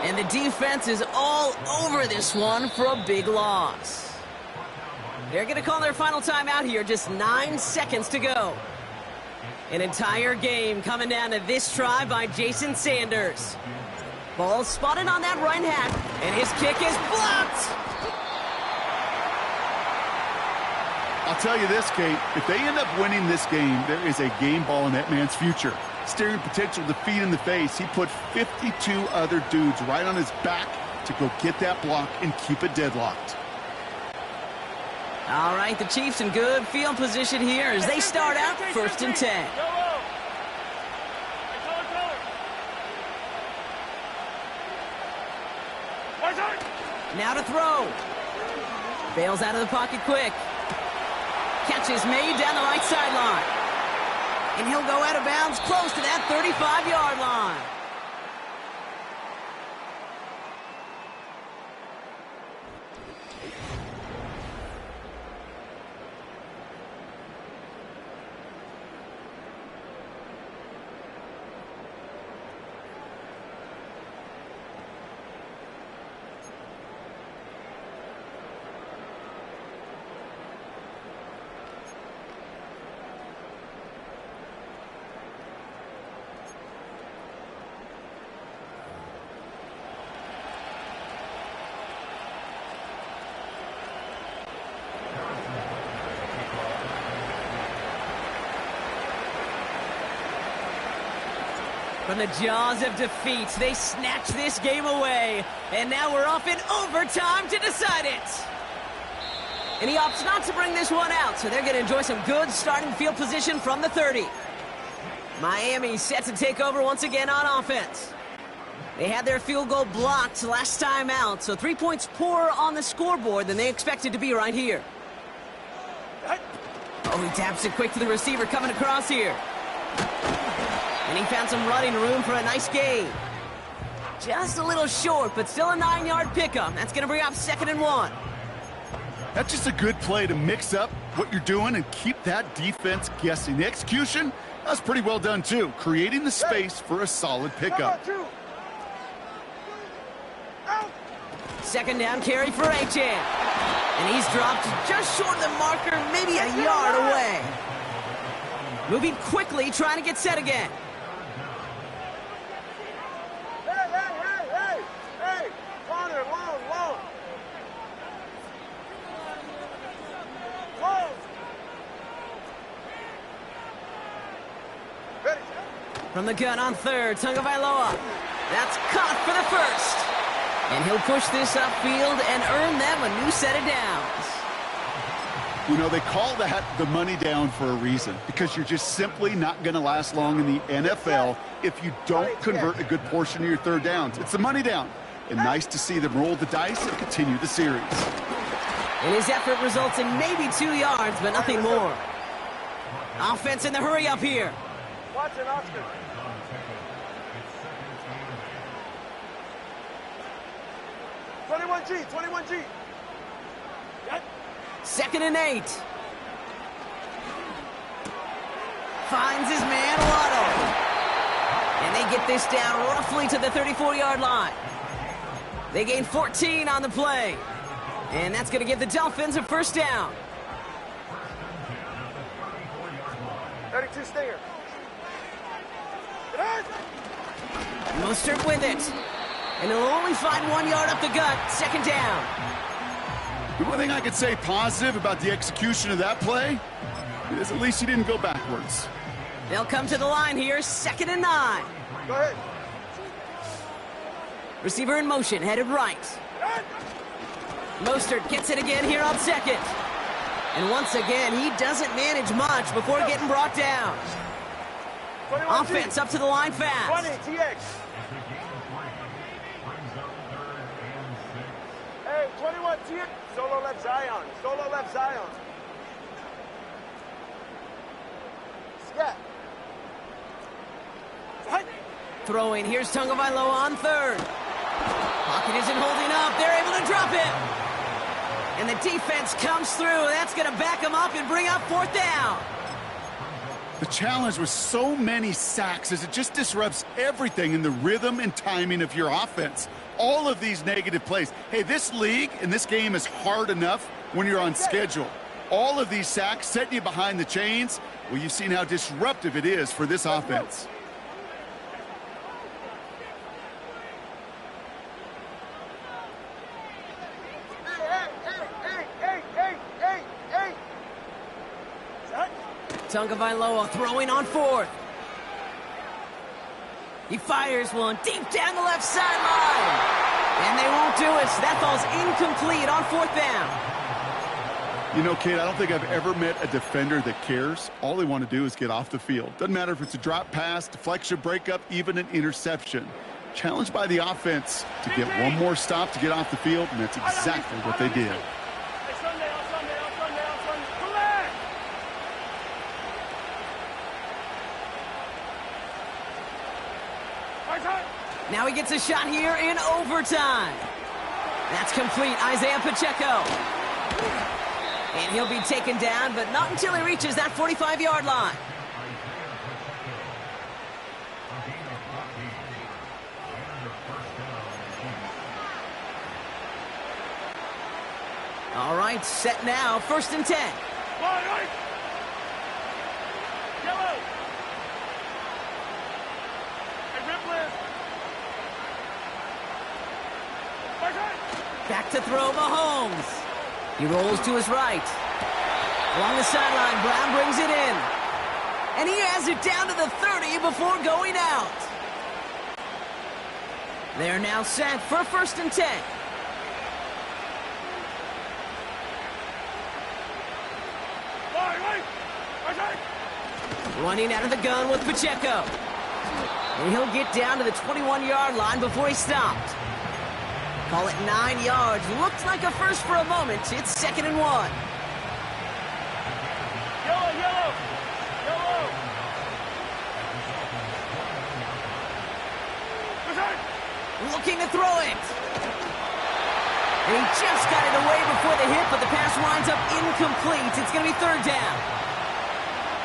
And the defense is all over this one for a big loss. They're going to call their final timeout here. Just 9 seconds to go. An entire game coming down to this try by Jason Sanders. Ball spotted on that right hack, and his kick is blocked.
I'll tell you this, Kate. If they end up winning this game, there is a game ball in that man's future. Staring potential defeat in the face, he put 52 other dudes right on his back to go get that block and keep it deadlocked.
All right, the Chiefs in good field position here as they start out 1st and 10. Now to throw. Bails out of the pocket quick. Catch is made down the right sideline. And he'll go out of bounds close to that 35-yard line. From the jaws of defeat, they snatch this game away. And now we're off in overtime to decide it. And he opts not to bring this one out, so they're going to enjoy some good starting field position from the 30. Miami set to take over once again on offense. They had their field goal blocked last time out, so 3 points poorer on the scoreboard than they expected to be right here. Oh, he taps it quick to the receiver coming across here. And he found some running room for a nice gain. Just a little short, but still a 9-yard pickup. That's going to bring up 2nd and 1.
That's just a good play to mix up what you're doing and keep that defense guessing. The execution, that's pretty well done too, creating the space for a solid pickup.
2nd down carry for Achane. And he's dropped just short of the marker, maybe a yard away. Moving quickly, trying to get set again.
Hey! Corner, long. Ready.
From the gun on 3rd, Tagovailoa. That's caught for the 1st. And he'll push this upfield and earn them a new set of downs.
You know, they call that the money down for a reason, because you're just simply not going to last long in the NFL if you don't convert a good portion of your third downs. It's the money down. And nice to see them roll the dice and continue the series.
And his effort results in maybe 2 yards, but nothing more. Offense in the hurry up here.
Watson, Oscar. G, 21G.
Second and 8. Finds his man, Waddle. And they get this down roughly to the 34-yard line. They gain 14 on the play. And that's going to give the Dolphins a first down.
32 Stinger.
Mostert with it. And he'll only find 1 yard up the gut. Second down.
The one thing I could say positive about the execution of that play is at least he didn't go backwards.
They'll come to the line here. 2nd and 9.
Go ahead.
Receiver in motion, headed right. Mostert gets it again here on second. And once again, he doesn't manage much before getting brought down. Offense up to the line fast.
20, TX. Hey, 21, TX. Solo left Zion. Solo left Zion. Scat.
Throwing, here's Tagovailoa on third. Pocket isn't holding up, they're able to drop it. And the defense comes through, that's gonna back them up and bring up 4th down.
The challenge with so many sacks is it just disrupts everything in the rhythm and timing of your offense. All of these negative plays. Hey, this league and this game is hard enough when you're on schedule. All of these sacks setting you behind the chains, well, you've seen how disruptive it is for this offense.
Tagovailoa throwing on 4th. He fires one deep down the left sideline. And they won't do it. So that falls incomplete on 4th down.
You know, Kate, I don't think I've ever met a defender that cares. All they want to do is get off the field. Doesn't matter if it's a drop pass, deflection, breakup, even an interception. Challenged by the offense to get one more stop to get off the field, and that's exactly what they did.
Now he gets a shot here in overtime. That's complete, Isaiah Pacheco. And he'll be taken down, but not until he reaches that 45-yard line. All right, set now, 1st and 10. Back to throw, Mahomes. He rolls to his right. Along the sideline, Brown brings it in. And he has it down to the 30 before going out. They're now set for 1st and 10. Running out of the gun with Pacheco. And he'll get down to the 21-yard line before he stopped. Call it 9 yards. Looked like a first for a moment. It's 2nd and 1.
Yellow, yellow, yellow.
Looking to throw it. And he just got it away before the hit, but the pass winds up incomplete. It's going to be 3rd down.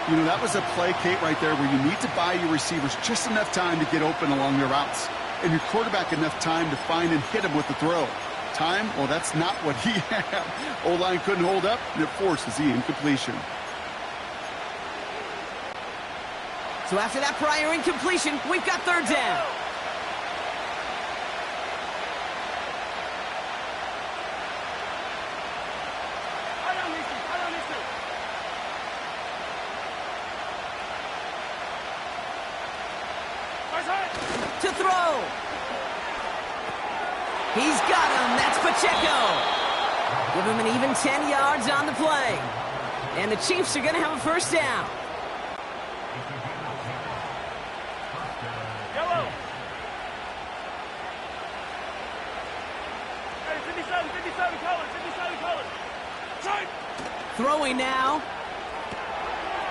You know, that was a play, Kate, right there where you need to buy your receivers just enough time to get open along their routes. And your quarterback enough time to find and hit him with the throw. Time, well, that's not what he had. O-line couldn't hold up, and it forces the incompletion.
So after that prior incompletion, we've got 3rd down. To throw. He's got him. That's Pacheco. Give him an even 10 yards on the play. And the Chiefs are going to have a first down.
Yellow. Hey, 57 colors, 57 colors. Tight.
Throwing now.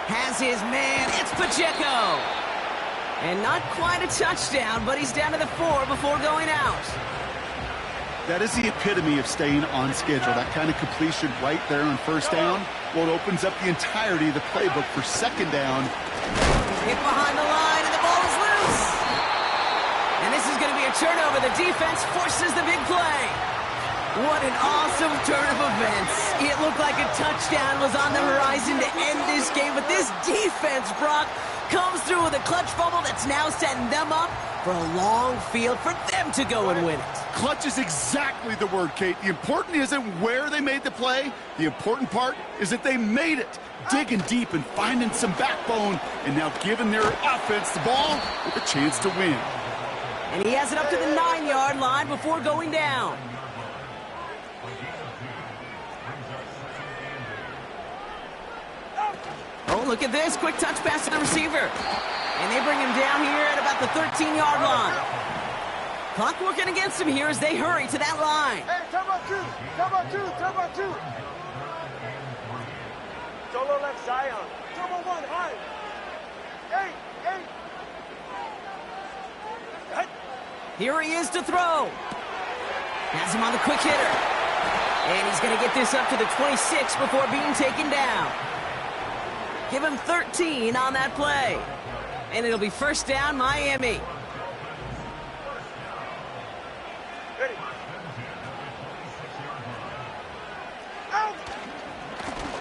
Has his man. It's Pacheco. And not quite a touchdown, but he's down to the 4 before going out.
That is the epitome of staying on schedule. That kind of completion right there on first down. Well, it opens up the entirety of the playbook for second down.
Hit behind the line, and the ball is loose. And this is going to be a turnover. The defense forces the big play. What an awesome turn of events. It looked like a touchdown was on the horizon to end this game, but this defense, Brock, comes through with a clutch fumble that's now setting them up for a long field for them to go and win it.
Clutch is exactly the word, Kate. The important isn't where they made the play. The important part is that they made it. Digging deep and finding some backbone, and now giving their offense the ball with a chance to win.
And he has it up to the 9-yard line before going down. Oh, look at this. Quick touch pass to the receiver. And they bring him down here at about the 13-yard line. Clock working against him here as they hurry to that line.
Hey, turbo 2, turbo 2, turbo 2. Solo left Zion. Turbo 1, high. 8.
Here he is to throw. Has him on the quick hitter. And he's going to get this up to the 26 before being taken down. Give him 13 on that play. And it'll be first down, Miami.
Ready. Out.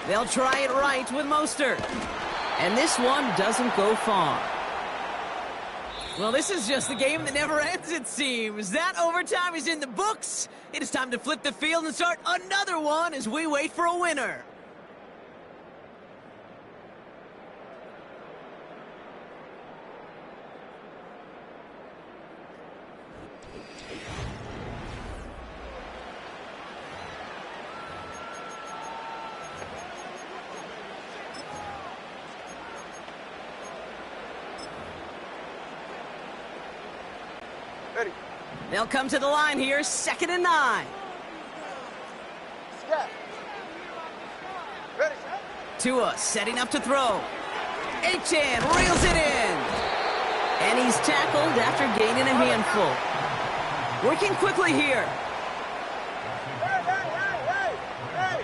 They'll try it right with Mostert. And this one doesn't go far. Well, this is just the game that never ends, it seems. That overtime is in the books. It is time to flip the field and start another one as we wait for a winner.
Ready.
They'll come to the line here, 2nd and 9.
Step. Ready.
Tua setting up to throw. Achane reels it in. And he's tackled after gaining a handful. Working quickly here.
Hey.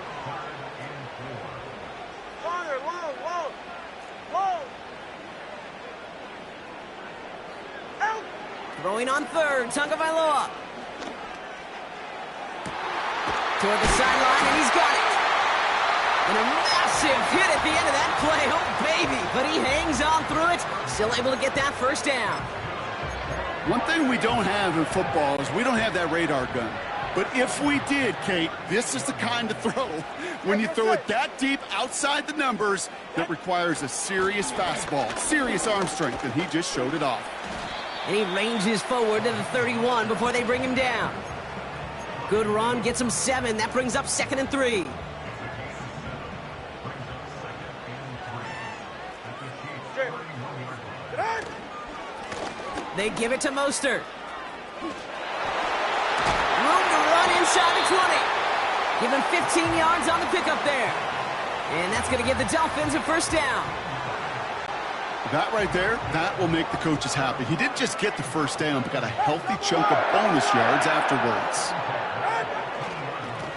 Longer, long. Out.
Throwing on 3rd, Tagovailoa. Toward the sideline, and he's got it. And a massive hit at the end of that play. Oh, baby. But he hangs on through it. Still able to get that first down.
One thing we don't have in football is we don't have that radar gun. But if we did, Kate, this is the kind of throw when you throw it that deep outside the numbers that requires a serious fastball, serious arm strength, and he just showed it off.
And he ranges forward to the 31 before they bring him down. Good run, gets him 7. That brings up 2nd and 3. They give it to Mostert. Room to run inside the 20. Give him 15 yards on the pickup there. And that's going to give the Dolphins a first down.
That right there, that will make the coaches happy. He didn't just get the first down, but got a healthy chunk of bonus yards afterwards.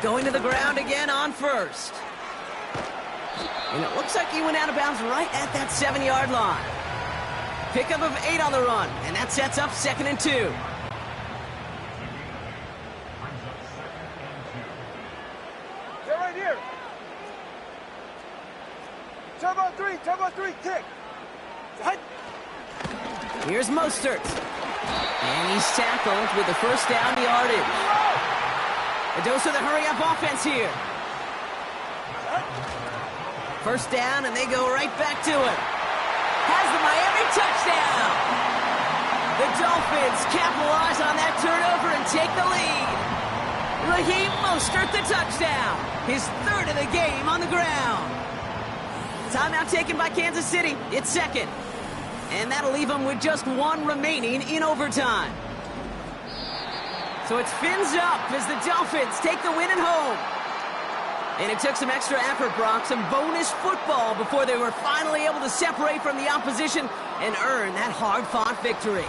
Going to the ground again on 1st. And it looks like he went out of bounds right at that 7-yard line. Pickup of 8 on the run, and that sets up 2nd and 2.
They're right here. Turbo 3, kick.
Here's Mostert. And he's tackled with the first down yardage. A dose of the hurry-up offense here. First down, and they go right back to it. Has the Miami touchdown. The Dolphins capitalize on that turnover and take the lead. Raheem Mostert the touchdown. His 3rd of the game on the ground. Timeout taken by Kansas City. It's second. And that'll leave them with just one remaining in overtime. So it's fins up as the Dolphins take the win at home. And it took some extra effort, Brock, some bonus football before they were finally able to separate from the opposition and earn that hard-fought victory.